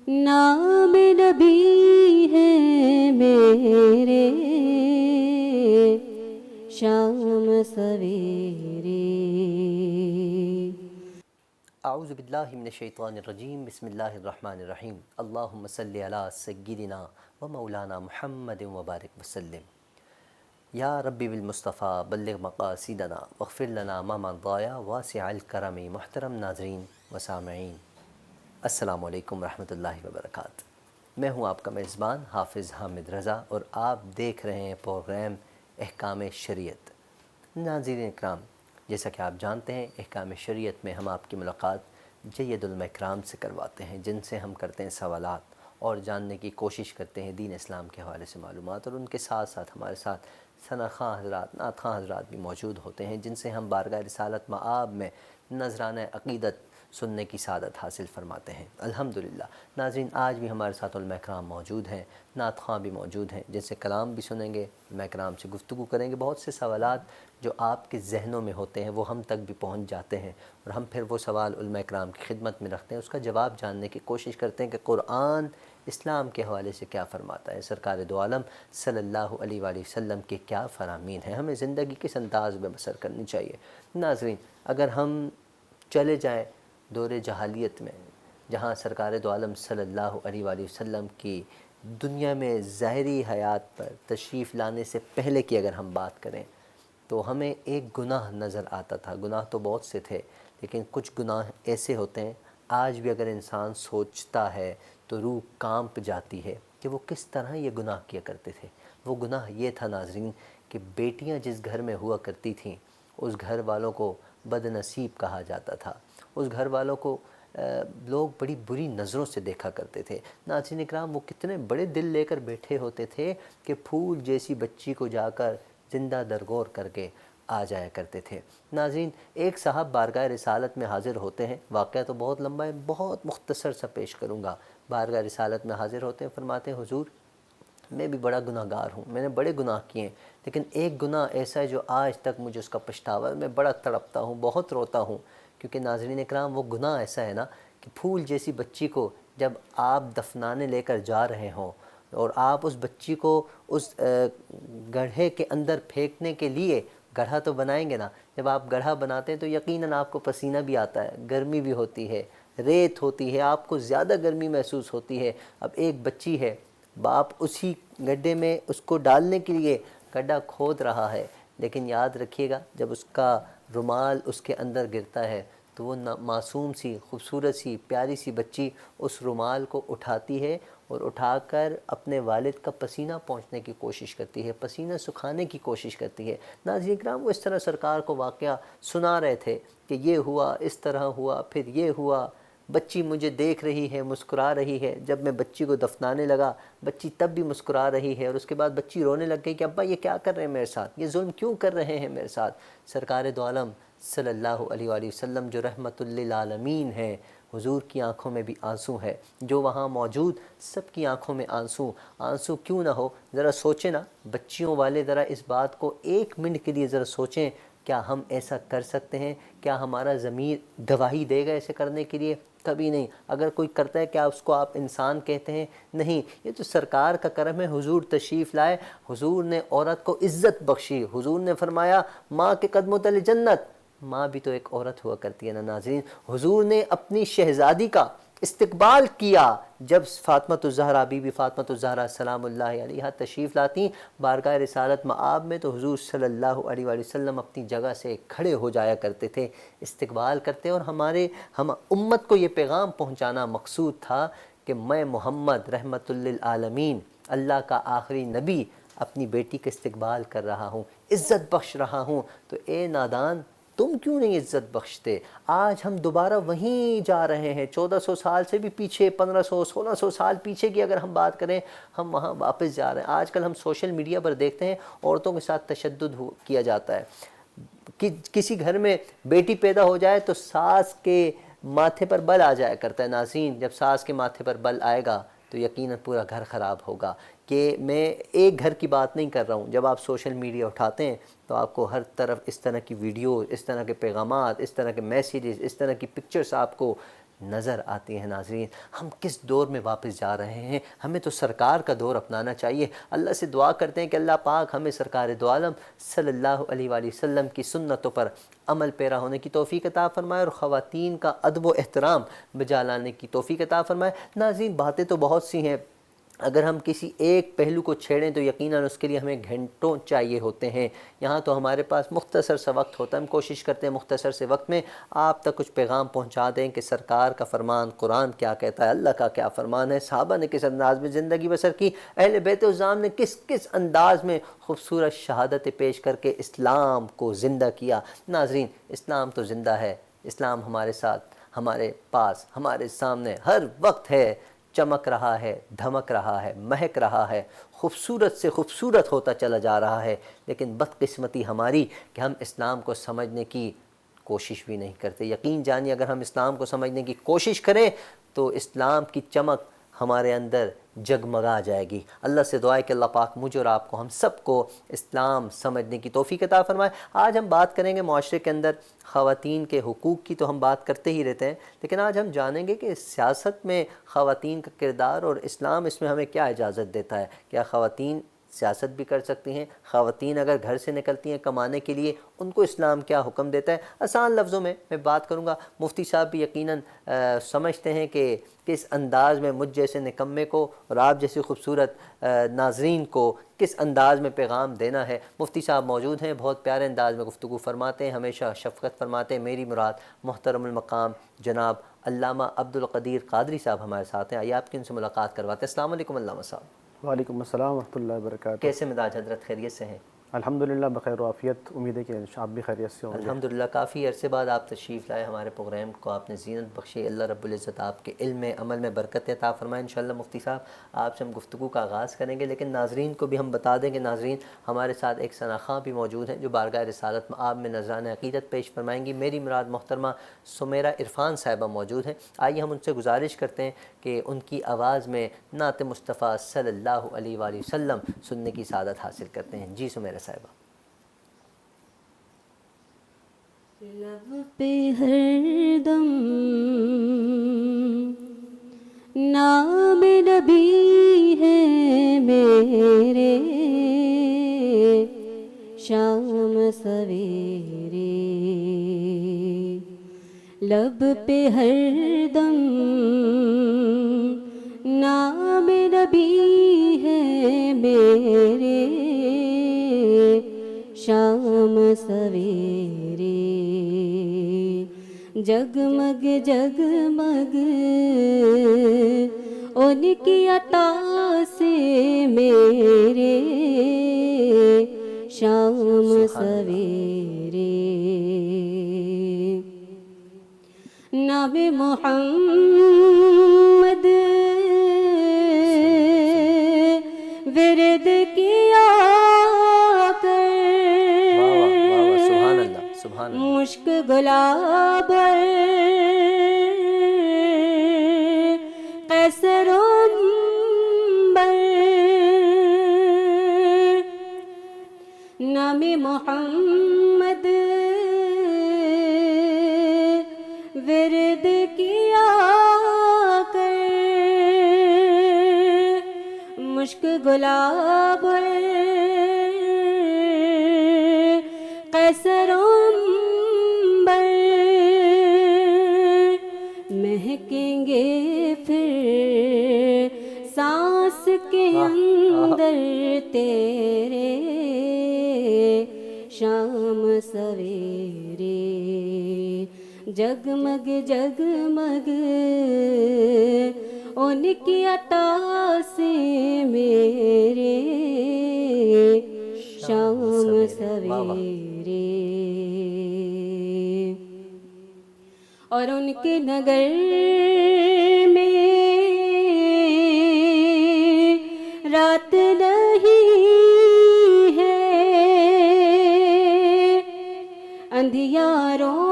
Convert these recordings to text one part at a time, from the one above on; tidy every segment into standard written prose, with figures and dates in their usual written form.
نام نبی ہے میرے شام سویرے۔ اعوذ باللہ من الشیطان الرجیم، بسم اللہ الرحمن الرحیم۔ اللہم صلی علی سیدنا و مولانا محمد وبارک وسلم۔ یا ربی بالمصطفیٰ بلغ مقاصدنا واغفر لنا ما مضى واسع الکرم۔ محترم ناظرین و سامعین، السلام علیکم ورحمۃ اللہ وبرکاتہ۔ میں ہوں آپ کا میزبان حافظ حامد رضا اور آپ دیکھ رہے ہیں پروگرام احکام شریعت۔ ناظرین اکرام، جیسا کہ آپ جانتے ہیں احکام شریعت میں ہم آپ کی ملاقات جید علماء اکرام سے کرواتے ہیں، جن سے ہم کرتے ہیں سوالات اور جاننے کی کوشش کرتے ہیں دین اسلام کے حوالے سے معلومات، اور ان کے ساتھ ساتھ ہمارے ساتھ ثنا خواں حضرات، نعت خواں حضرات بھی موجود ہوتے ہیں، جن سے ہم بارگاہ رسالت مآب میں نذرانہ عقیدت سننے کی سعادت حاصل فرماتے ہیں الحمدللہ۔ ناظرین، آج بھی ہمارے ساتھ علماء اکرام موجود ہیں، نعت خواں بھی موجود ہیں، جن سے کلام بھی سنیں گے، علماء اکرام سے گفتگو کریں گے۔ بہت سے سوالات جو آپ کے ذہنوں میں ہوتے ہیں وہ ہم تک بھی پہنچ جاتے ہیں، اور ہم پھر وہ سوال علماء اکرام کی خدمت میں رکھتے ہیں، اس کا جواب جاننے کی کوشش کرتے ہیں کہ قرآن اسلام کے حوالے سے کیا فرماتا ہے، سرکار دو عالم صلی اللہ علیہ وآلہ وسلم کے کیا فرامین ہیں، ہمیں زندگی کس انداز میں بسر کرنی چاہیے۔ ناظرین، اگر ہم چلے جائیں دور جاہلیت میں، جہاں سرکار دو عالم صلی اللہ علیہ وآلہ وسلم کی دنیا میں ظاہری حیات پر تشریف لانے سے پہلے کی اگر ہم بات کریں تو ہمیں ایک گناہ نظر آتا تھا۔ گناہ تو بہت سے تھے، لیکن کچھ گناہ ایسے ہوتے ہیں آج بھی اگر انسان سوچتا ہے تو روح کانپ جاتی ہے کہ وہ کس طرح یہ گناہ کیا کرتے تھے۔ وہ گناہ یہ تھا ناظرین کہ بیٹیاں جس گھر میں ہوا کرتی تھیں اس گھر والوں کو بد نصیب کہا جاتا تھا، اس گھر والوں کو لوگ بڑی بری نظروں سے دیکھا کرتے تھے۔ ناظرین اکرام، وہ کتنے بڑے دل لے کر بیٹھے ہوتے تھے کہ پھول جیسی بچی کو جا کر زندہ درگور کر کے آ جایا کرتے تھے۔ ناظرین، ایک صاحب بارگاہ رسالت میں حاضر ہوتے ہیں، واقعہ تو بہت لمبا ہے، بہت مختصر سا پیش کروں گا۔ بارگاہ رسالت میں حاضر ہوتے ہیں، فرماتے ہیں حضور میں بھی بڑا گناہ گار ہوں، میں نے بڑے گناہ کیے ہیں، لیکن ایک گناہ ایسا ہے جو آج تک مجھے اس کا پچھتاوا ہے، میں بڑا تڑپتا ہوں، بہت روتا ہوں۔ کیونکہ ناظرین اکرام، وہ گناہ ایسا ہے نا کہ پھول جیسی بچی کو جب آپ دفنانے لے کر جا رہے ہوں اور آپ اس بچی کو اس گڑھے کے اندر پھینکنے کے لیے، گڑھا تو بنائیں گے نا، جب آپ گڑھا بناتے ہیں تو یقیناً آپ کو پسینہ بھی آتا ہے، گرمی بھی ہوتی ہے، ریت ہوتی ہے، آپ کو زیادہ گرمی محسوس ہوتی ہے۔ اب ایک بچی ہے، باپ اسی گڈھے میں اس کو ڈالنے کے لیے گڈھا کھود رہا ہے، لیکن یاد رکھیے گا جب اس کا رومال اس کے اندر گرتا ہے تو وہ معصوم سی، خوبصورت سی، پیاری سی بچی اس رومال کو اٹھاتی ہے اور اٹھا کر اپنے والد کا پسینہ پہنچنے کی کوشش کرتی ہے، پسینہ سکھانے کی کوشش کرتی ہے۔ ناظرین اکرام، وہ اس طرح سرکار کو واقعہ سنا رہے تھے کہ یہ ہوا، اس طرح ہوا، پھر یہ ہوا، بچی مجھے دیکھ رہی ہے، مسکرا رہی ہے، جب میں بچی کو دفنانے لگا بچی تب بھی مسکرا رہی ہے، اور اس کے بعد بچی رونے لگ گئی کہ ابا یہ کیا کر رہے ہیں میرے ساتھ، یہ ظلم کیوں کر رہے ہیں میرے ساتھ۔ سرکار دو عالم صلی اللہ علیہ وآلہ وسلم جو رحمت للعالمین ہیں، حضور کی آنکھوں میں بھی آنسو ہے، جو وہاں موجود سب کی آنکھوں میں آنسو۔ آنسو کیوں نہ ہو، ذرا سوچیں نا بچیوں والے، ذرا اس بات کو ایک منٹ کے لیے ذرا سوچیں، کیا ہم ایسا کر سکتے ہیں؟ کیا ہمارا ضمیر گواہی دے گا ایسے کرنے کے لیے؟ کبھی نہیں۔ اگر کوئی کرتا ہے کیا اس کو آپ انسان کہتے ہیں؟ نہیں، یہ تو سرکار کا کرم ہے، حضور تشریف لائے، حضور نے عورت کو عزت بخشی، حضور نے فرمایا ماں کے قدموں تلے جنت۔ ماں بھی تو ایک عورت ہوا کرتی ہے نا ناظرین۔ حضور نے اپنی شہزادی کا استقبال کیا جب فاطمۃ الزہرا، بی بی فاطمۃ الزہرا سلام اللہ علیہا تشریف لاتی بارگاہ رسالت مآب میں، تو حضور صلی اللہ علیہ وآلہ وسلم اپنی جگہ سے کھڑے ہو جایا کرتے تھے، استقبال کرتے، اور ہم امت کو یہ پیغام پہنچانا مقصود تھا کہ میں محمد رحمت للعالمین، اللہ کا آخری نبی، اپنی بیٹی کا استقبال کر رہا ہوں، عزت بخش رہا ہوں۔ تو اے نادان، تم کیوں نہیں عزت بخشتے؟ آج ہم دوبارہ وہیں جا رہے ہیں، 1400 سال سے بھی پیچھے، 1500 1600 سال پیچھے کی اگر ہم بات کریں، ہم وہاں واپس جا رہے ہیں۔ آج کل ہم سوشل میڈیا پر دیکھتے ہیں عورتوں کے ساتھ تشدد کیا جاتا ہے، کسی گھر میں بیٹی پیدا ہو جائے تو ساس کے ماتھے پر بل آ جایا کرتا ہے۔ ناظرین، جب ساس کے ماتھے پر بل آئے گا تو یقیناً پورا گھر خراب ہوگا۔ کہ میں ایک گھر کی بات نہیں کر رہا ہوں، جب آپ سوشل میڈیا اٹھاتے ہیں تو آپ کو ہر طرف اس طرح کی ویڈیو، اس طرح کے پیغامات، اس طرح کے میسیجز، اس طرح کی پکچرز آپ کو نظر آتی ہیں۔ ناظرین، ہم کس دور میں واپس جا رہے ہیں؟ ہمیں تو سرکار کا دور اپنانا چاہیے۔ اللہ سے دعا کرتے ہیں کہ اللہ پاک ہمیں سرکار دو عالم صلی اللہ علیہ وآلہ وسلم کی سنتوں پر عمل پیرا ہونے کی توفیق عطا فرمائے، اور خواتین کا ادب و احترام بجا لانے کی توفیق عطا فرمائے۔ ناظرین، باتیں تو بہت سی ہیں، اگر ہم کسی ایک پہلو کو چھیڑیں تو یقیناً اس کے لیے ہمیں گھنٹوں چاہیے ہوتے ہیں۔ یہاں تو ہمارے پاس مختصر سا وقت ہوتا ہے، ہم کوشش کرتے ہیں مختصر سے وقت میں آپ تک کچھ پیغام پہنچا دیں کہ سرکار کا فرمان قرآن کیا کہتا ہے، اللہ کا کیا فرمان ہے، صحابہ نے کس انداز میں زندگی بسر کی، اہل بیت الزام نے کس کس انداز میں خوبصورت شہادت پیش کر کے اسلام کو زندہ کیا۔ ناظرین، اسلام تو زندہ ہے، اسلام ہمارے ساتھ، ہمارے پاس، ہمارے سامنے ہر وقت ہے، چمک رہا ہے، دھمک رہا ہے، مہک رہا ہے، خوبصورت سے خوبصورت ہوتا چلا جا رہا ہے، لیکن بدقسمتی ہماری کہ ہم اسلام کو سمجھنے کی کوشش بھی نہیں کرتے۔ یقین جانیے اگر ہم اسلام کو سمجھنے کی کوشش کریں تو اسلام کی چمک ہمارے اندر جگمگا جائے گی۔ اللہ سے دعا ہے کہ اللہ پاک مجھے اور آپ کو، ہم سب کو اسلام سمجھنے کی توفیق عطا فرمائے۔ آج ہم بات کریں گے معاشرے کے اندر خواتین کے حقوق کی، تو ہم بات کرتے ہی رہتے ہیں، لیکن آج ہم جانیں گے کہ سیاست میں خواتین کا کردار اور اسلام اس میں ہمیں کیا اجازت دیتا ہے۔ کیا خواتین سیاست بھی کر سکتی ہیں؟ خواتین اگر گھر سے نکلتی ہیں کمانے کے لیے، ان کو اسلام کیا حکم دیتا ہے؟ آسان لفظوں میں بات کروں گا، مفتی صاحب بھی یقیناً سمجھتے ہیں کہ کس انداز میں مجھ جیسے نکمے کو اور آپ جیسے خوبصورت ناظرین کو کس انداز میں پیغام دینا ہے۔ مفتی صاحب موجود ہیں، بہت پیارے انداز میں گفتگو فرماتے ہیں، ہمیشہ شفقت فرماتے ہیں۔ میری مراد محترم المقام جناب علامہ عبدالقدیر قادری صاحب ہمارے ساتھ ہیں، آئیے آپ کی ان سے ملاقات کرواتے ہیں۔ السلام علیکم علامہ صاحب۔ وعلیکم السلام ورحمۃ اللہ وبرکاتہ۔ کیسے مزاج حضرت؟ خیریت سے ہیں؟ الحمدللہ بخیر و عافیت، امید ہے کہ آپ بھی خیریت سے ہوں گے۔ الحمدللہ، کافی عرصے بعد آپ تشریف لائے ہمارے پروگرام کو، آپ نے زینت بخشی، اللہ رب العزت آپ کے علم میں عمل میں برکت عطا فرمائے۔ انشاءاللہ مفتی صاحب آپ سے ہم گفتگو کا آغاز کریں گے، لیکن ناظرین کو بھی ہم بتا دیں کہ ناظرین ہمارے ساتھ ایک ثنا خواں بھی موجود ہیں جو بارگاہ رسالت مآب میں نذرانہ عقیدت پیش فرمائیں گی۔ میری مراد محترمہ سمیرہ عرفان صاحبہ موجود ہیں، آئیے ہم ان سے گزارش کرتے ہیں کہ ان کی آواز میں نعت مصطفیٰ صلی اللہ علیہ وآلہ وسلم سننے کی سعادت حاصل کرتے ہیں۔ جی سمیرہ صاحبہ۔ لب پہ ہر دم نام نبی ہے میرے، شام سویرے لب پہ ہر دم نام نبی ہے میرے، شام سویرے جگمگ جگمگ ان کی عطا سے میرے، شام سویرے نام محمد ورد کیا مشک گلاب قیصر عنبر، نام محمد ورد کیا کر مشک گلاب قیصر عنبر، مہکیں گے پھر سانس کے اندر تیرے، شام سویرے جگمگ جگمگ ان کی عطا سے میرے، شام سویرے اور ان کے نگر میں رات نہیں ہے، اندھیاروں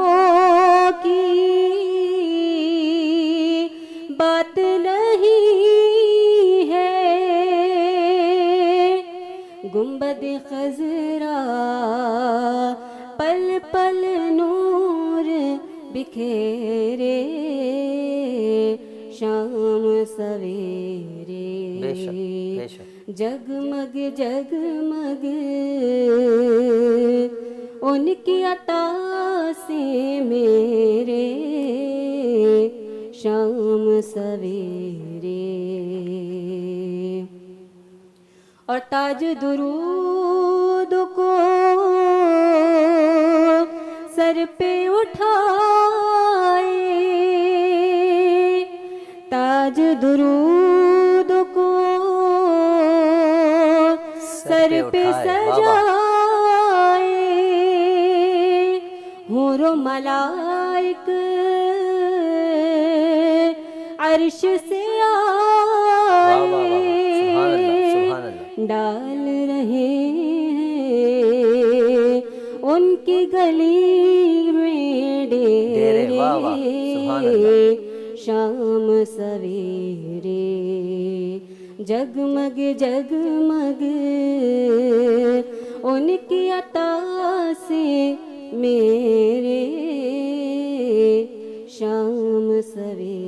کی بات نہیں ہے، گنبد خضرا پل پل نور بکھیرے، بے شک بے سویرے شک جگمگ جگمگ ان کی عطا سے میرے شام سویرے اور تاج درود کو سر پہ اٹھائے تاج درود کو سر پہ سجائے حور و ملائک عرش سے واہ واہ واہ سبحان اللہ آئے سبحان اللہ ڈال رہے ہیں ان کی گلی میں ڈیرے واہ واہ سبحان اللہ ڈیرے شام سویرے جگمگ جگمگ ان کی عطا سے میرے شام سویرے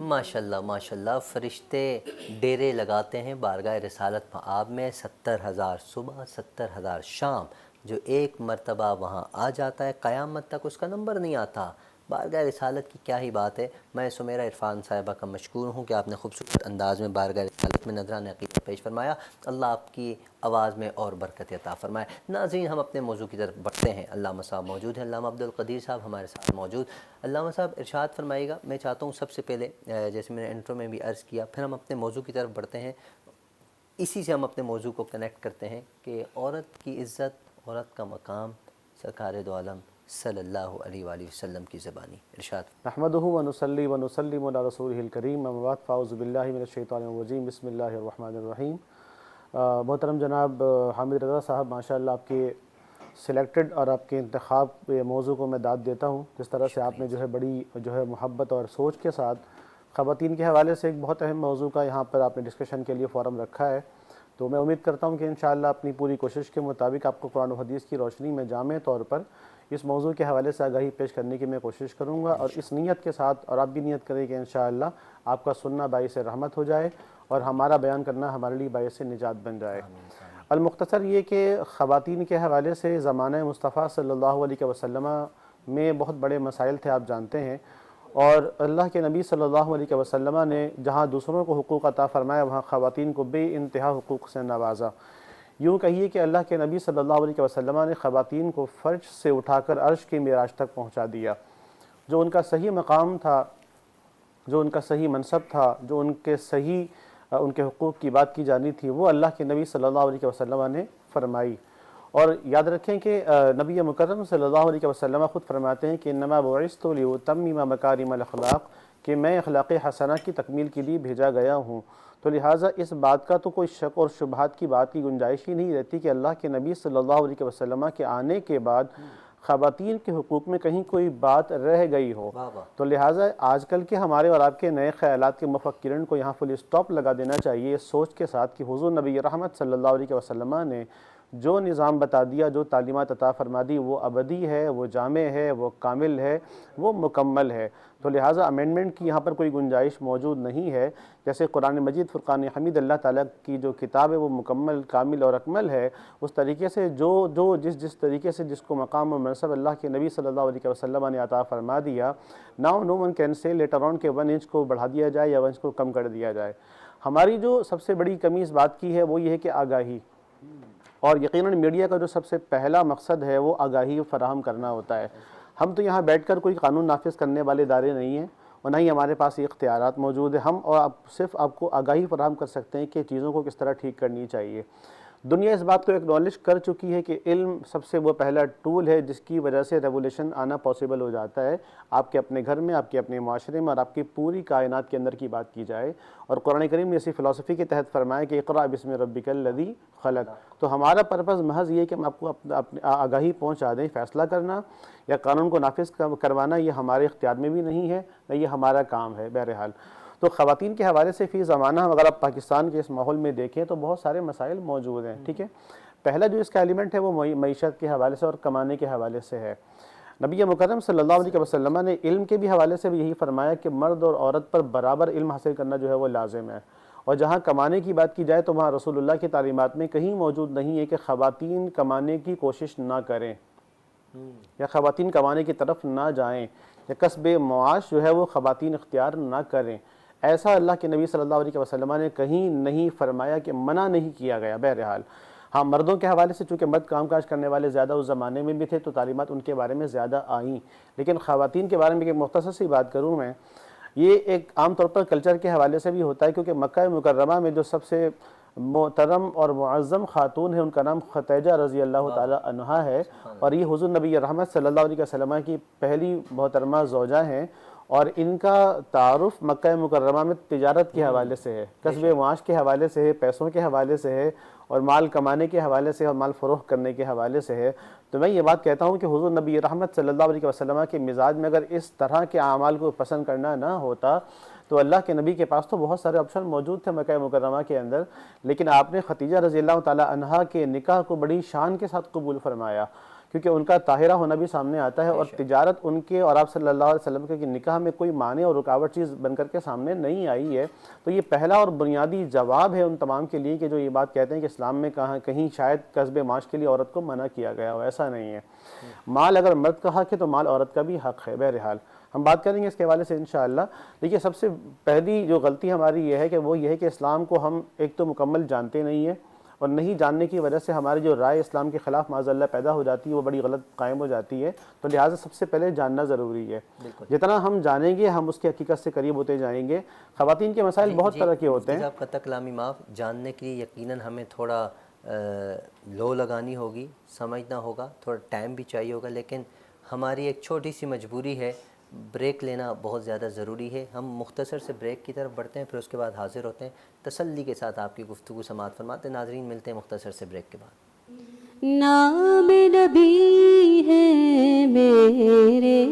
ماشاءاللہ ماشاءاللہ فرشتے ڈیرے لگاتے ہیں بارگاہ رسالت مآب میں 70,000 صبح 70,000 شام جو ایک مرتبہ وہاں آ جاتا ہے قیامت تک اس کا نمبر نہیں آتا بارگاہ رسالت کی کیا ہی بات ہے میں سمیرہ عرفان صاحبہ کا مشکور ہوں کہ آپ نے خوبصورت انداز میں بارگاہ رسالت میں نذرانِ عقیدت پیش فرمایا اللہ آپ کی آواز میں اور برکت عطا فرمائے ناظرین ہم اپنے موضوع کی طرف بڑھتے ہیں علامہ صاحب موجود ہیں علامہ عبدالقدیر صاحب ہمارے ساتھ موجود علامہ صاحب ارشاد فرمائیے گا میں چاہتا ہوں سب سے پہلے جیسے میں نے انٹرو میں بھی عرض کیا پھر ہم اپنے موضوع کی طرف بڑھتے ہیں اسی سے ہم اپنے موضوع کو کنیکٹ کرتے ہیں کہ عورت کی عزت عورت کا مقام سرکار دو عالم صلی اللہ علیہ وآلہ وسلم کی زبانی ارشاد نحمدہ ونصلی ونسلم علی رسولہ الکریم اما بعد فاعوذ باللہ من الشیطان الرجیم بسم اللہ الرحمن الرحیم محترم جناب حامد رضا صاحب ماشاءاللہ آپ کے سلیکٹڈ اور آپ کے انتخاب موضوع کو میں داد دیتا ہوں جس طرح سے آپ نے جو ہے بڑی محبت اور سوچ کے ساتھ خواتین کے حوالے سے ایک بہت اہم موضوع کا یہاں پر آپ نے ڈسکشن کے لیے فورم رکھا ہے تو میں امید کرتا ہوں کہ انشاءاللہ اپنی پوری کوشش کے مطابق آپ کو قرآن و حدیث کی روشنی میں جامع طور پر اس موضوع کے حوالے سے آگاہی پیش کرنے کی میں کوشش کروں گا اور اس نیت کے ساتھ اور آپ بھی نیت کریں کہ انشاءاللہ آپ کا سننا باعث رحمت ہو جائے اور ہمارا بیان کرنا ہمارے لیے باعث نجات بن جائے المختصر یہ کہ خواتین کے حوالے سے زمانہ مصطفیٰ صلی اللہ علیہ وسلم میں بہت بڑے مسائل تھے آپ جانتے ہیں اور اللہ کے نبی صلی اللہ علیہ وسلم نے جہاں دوسروں کو حقوق عطا فرمایا وہاں خواتین کو بے انتہا حقوق سے نوازا یوں کہیے کہ اللہ کے نبی صلی اللہ علیہ وسلم نے خواتین کو فرش سے اٹھا کر عرش کی معراج تک پہنچا دیا جو ان کا صحیح مقام تھا جو ان کا صحیح منصب تھا جو ان کے حقوق کی بات کی جانی تھی وہ اللہ کے نبی صلی اللہ علیہ وسلم نے فرمائی اور یاد رکھیں کہ نبی مکرم صلی اللہ علیہ وسلم خود فرماتے ہیں کہ انما بعثت لأتمم مکارم الاخلاق کہ میں اخلاق حسنہ کی تکمیل کے لیے بھیجا گیا ہوں تو لہٰذا اس بات کا تو کوئی شک اور شبہات کی بات کی گنجائش ہی نہیں رہتی کہ اللہ کے نبی صلی اللہ علیہ وسلم کے آنے کے بعد خواتین کے حقوق میں کہیں کوئی بات رہ گئی ہو تو لہٰذا آج کل کے ہمارے اور آپ کے نئے خیالات کے مفکرین کو یہاں فل اسٹاپ لگا دینا چاہیے اس سوچ کے ساتھ کہ حضور نبی رحمت صلی اللہ علیہ وسلم نے جو نظام بتا دیا جو تعلیمات عطا فرما دی وہ ابدی ہے وہ جامع ہے وہ کامل ہے وہ مکمل ہے تو لہٰذا امینڈمنٹ کی یہاں پر کوئی گنجائش موجود نہیں ہے جیسے قرآن مجید فرقان حمید اللہ تعالیٰ کی جو کتاب ہے وہ مکمل کامل اور اکمل ہے اس طریقے سے جس طریقے سے جس کو مقام و منصب اللہ کے نبی صلی اللہ علیہ وسلم نے عطا فرما دیا ناؤ نو ون کین سے لیٹر آن کے 1 انچ کو بڑھا دیا جائے یا 1 انچ کو کم کر دیا جائے ہماری جو سب سے بڑی کمی اس بات کی ہے وہ یہ ہے کہ آگاہی اور یقیناً میڈیا کا جو سب سے پہلا مقصد ہے وہ آگاہی فراہم کرنا ہوتا ہے ہم تو یہاں بیٹھ کر کوئی قانون نافذ کرنے والے ادارے نہیں ہیں اور نہ ہی ہمارے پاس یہ اختیارات موجود ہیں ہم اور صرف آپ کو آگاہی فراہم کر سکتے ہیں کہ چیزوں کو کس طرح ٹھیک کرنی چاہیے دنیا اس بات کو ایکنالج کر چکی ہے کہ علم سب سے وہ پہلا ٹول ہے جس کی وجہ سے ریولیوشن آنا پاسبل ہو جاتا ہے آپ کے اپنے گھر میں آپ کے اپنے معاشرے میں اور آپ کی پوری کائنات کے اندر کی بات کی جائے اور قرآن کریم نے اسی فلسفی کے تحت فرمایا کہ اقرأ بسم ربک الذی خلق تو ہمارا پرپس محض یہ کہ ہم آپ کو اپنی آگاہی پہنچا دیں فیصلہ کرنا یا قانون کو نافذ کروانا یہ ہمارے اختیار میں بھی نہیں ہے نہ یہ ہمارا کام ہے بہرحال تو خواتین کے حوالے سے فی زمانہ اگر آپ پاکستان کے اس ماحول میں دیکھیں تو بہت سارے مسائل موجود ہیں ٹھیک ہے پہلا جو اس کا ایلیمنٹ ہے وہ معیشت کے حوالے سے اور کمانے کے حوالے سے ہے نبی مکرم صلی اللہ علیہ وسلم نے علم کے بھی حوالے سے بھی یہی فرمایا کہ مرد اور عورت پر برابر علم حاصل کرنا جو ہے وہ لازم ہے، اور جہاں کمانے کی بات کی جائے تو وہاں رسول اللہ کی تعلیمات میں کہیں موجود نہیں ہے کہ خواتین کمانے کی کوشش نہ کریں یا خواتین کمانے کی طرف نہ جائیں یا کسب معاش جو ہے وہ خواتین اختیار نہ کریں. ایسا اللہ کے نبی صلی اللہ علیہ وسلم نے کہیں نہیں فرمایا کہ منع نہیں کیا گیا. بہرحال ہاں مردوں کے حوالے سے چونکہ مرد کام کاج کرنے والے زیادہ اس زمانے میں بھی تھے تو تعلیمات ان کے بارے میں زیادہ آئیں، لیکن خواتین کے بارے میں ایک مختصر سی بات کروں میں، یہ ایک عام طور پر کلچر کے حوالے سے بھی ہوتا ہے کیونکہ مکہ مکرمہ میں جو سب سے محترم اور معظم خاتون ہے ان کا نام خدیجہ رضی اللہ تعالی عنہا ہے، اور یہ حضور نبی رحمت صلی اللہ علیہ وسلم کی پہلی محترمہ زوجہ ہیں، اور ان کا تعارف مکہ مکرمہ میں تجارت کے حوالے سے ہے، کسب معاش کے حوالے سے ہے، پیسوں کے حوالے سے ہے، اور مال کمانے کے حوالے سے اور مال فروخت کرنے کے حوالے سے ہے. تو میں یہ بات کہتا ہوں کہ حضور نبی رحمت صلی اللہ علیہ وسلم کے مزاج میں اگر اس طرح کے اعمال کو پسند کرنا نہ ہوتا تو اللہ کے نبی کے پاس تو بہت سارے آپشن موجود تھے مکہ مکرمہ کے اندر، لیکن آپ نے خدیجہ رضی اللہ تعالی عنہا کے نکاح کو بڑی شان کے ساتھ قبول فرمایا کیونکہ ان کا طاہرہ ہونا بھی سامنے آتا ہے، اور تجارت ان کے اور آپ صلی اللہ علیہ وسلم کے نکاح میں کوئی مانع اور رکاوٹ چیز بن کر کے سامنے نہیں آئی ہے. تو یہ پہلا اور بنیادی جواب ہے ان تمام کے لیے کہ جو یہ بات کہتے ہیں کہ اسلام میں کہیں شاید کسب معاش کے لیے عورت کو منع کیا گیا ہو، ایسا نہیں ہے. مال اگر مرد کا حق ہے تو مال عورت کا بھی حق ہے. بہرحال ہم بات کریں گے اس کے حوالے سے انشاءاللہ. دیکھیے سب سے پہلی جو غلطی ہماری یہ ہے کہ وہ یہ ہے کہ اسلام کو ہم ایک تو مکمل جانتے نہیں ہیں، اور نہیں جاننے کی وجہ سے ہماری جو رائے اسلام کے خلاف معاذ اللہ پیدا ہو جاتی ہے وہ بڑی غلط قائم ہو جاتی ہے. تو لہٰذا سب سے پہلے جاننا ضروری ہے. جتنا ہم جانیں گے ہم اس کی حقیقت سے قریب ہوتے جائیں گے. خواتین کے مسائل بہت طرح کے ہوتے ہیں. آپ کا کلامی معاف، جاننے کے لیے یقیناً ہمیں تھوڑا لو لگانی ہوگی، سمجھنا ہوگا، تھوڑا ٹائم بھی چاہیے ہوگا، لیکن ہماری ایک چھوٹی سی مجبوری ہے، بریک لینا بہت زیادہ ضروری ہے. ہم مختصر سے بریک کی طرف بڑھتے ہیں، پھر اس کے بعد حاضر ہوتے ہیں تسلی کے ساتھ آپ کی گفتگو سماعت فرماتے ہیں. ناظرین ملتے ہیں مختصر سے بریک کے بعد. نام نبی ہے میرے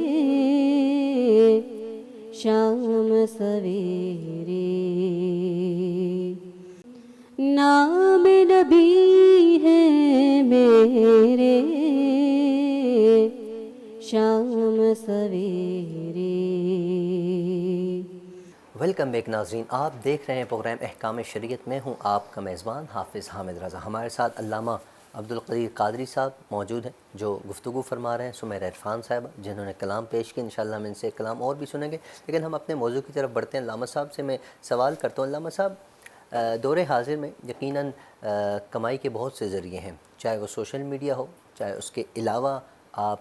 شام سویرے، نام نبی ہے میرے شام سویرے. ویلکم بیک ناظرین، آپ دیکھ رہے ہیں پروگرام احکام شریعت. میں ہوں آپ کا میزبان حافظ حامد رضا. ہمارے ساتھ علامہ عبدالقدیر قادری صاحب موجود ہیں جو گفتگو فرما رہے ہیں، سمیرہ عرفان صاحب جنہوں نے کلام پیش کیا. انشاءاللہ ہم ان سے کلام اور بھی سنیں گے، لیکن ہم اپنے موضوع کی طرف بڑھتے ہیں. علامہ صاحب سے میں سوال کرتا ہوں. علامہ صاحب، دور حاضر میں یقیناً کمائی کے بہت سے ذریعے ہیں، چاہے وہ سوشل میڈیا ہو، چاہے اس کے علاوہ آپ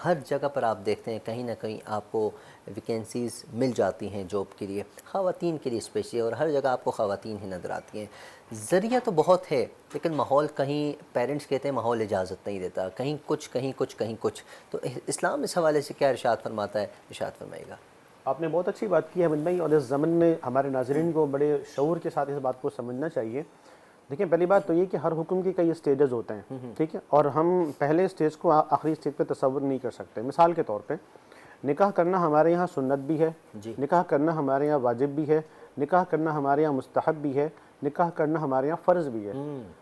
ہر جگہ پر آپ دیکھتے ہیں کہیں نہ کہیں آپ کو ویکینسیز مل جاتی ہیں جاب کے لیے، خواتین کے لیے اسپیشلی، اور ہر جگہ آپ کو خواتین ہی نظر آتی ہیں. ذریعہ تو بہت ہے لیکن ماحول، کہیں پیرنٹس کہتے ہیں ماحول اجازت نہیں دیتا، کہیں کچھ کہیں کچھ کہیں کچھ. تو اسلام اس حوالے سے کیا ارشاد فرماتا ہے؟ ارشاد فرمائے گا. آپ نے بہت اچھی بات کی ہے حمید بھائی، اور اس ضمن میں ہمارے ناظرین کو بڑے شعور کے ساتھ اس بات کو سمجھنا چاہیے. دیکھیں پہلی بات تو یہ کہ ہر حکم کے کئی اسٹیجز ہوتے ہیں، ٹھیک ہے، اور ہم پہلے اسٹیج کو آخری اسٹیج پہ تصور نہیں کر سکتے. مثال کے طور پہ نکاح کرنا ہمارے یہاں سنت بھی ہے، نکاح کرنا ہمارے یہاں واجب بھی ہے، نکاح کرنا ہمارے یہاں مستحب بھی ہے، نکاح کرنا ہمارے یہاں فرض بھی ہے.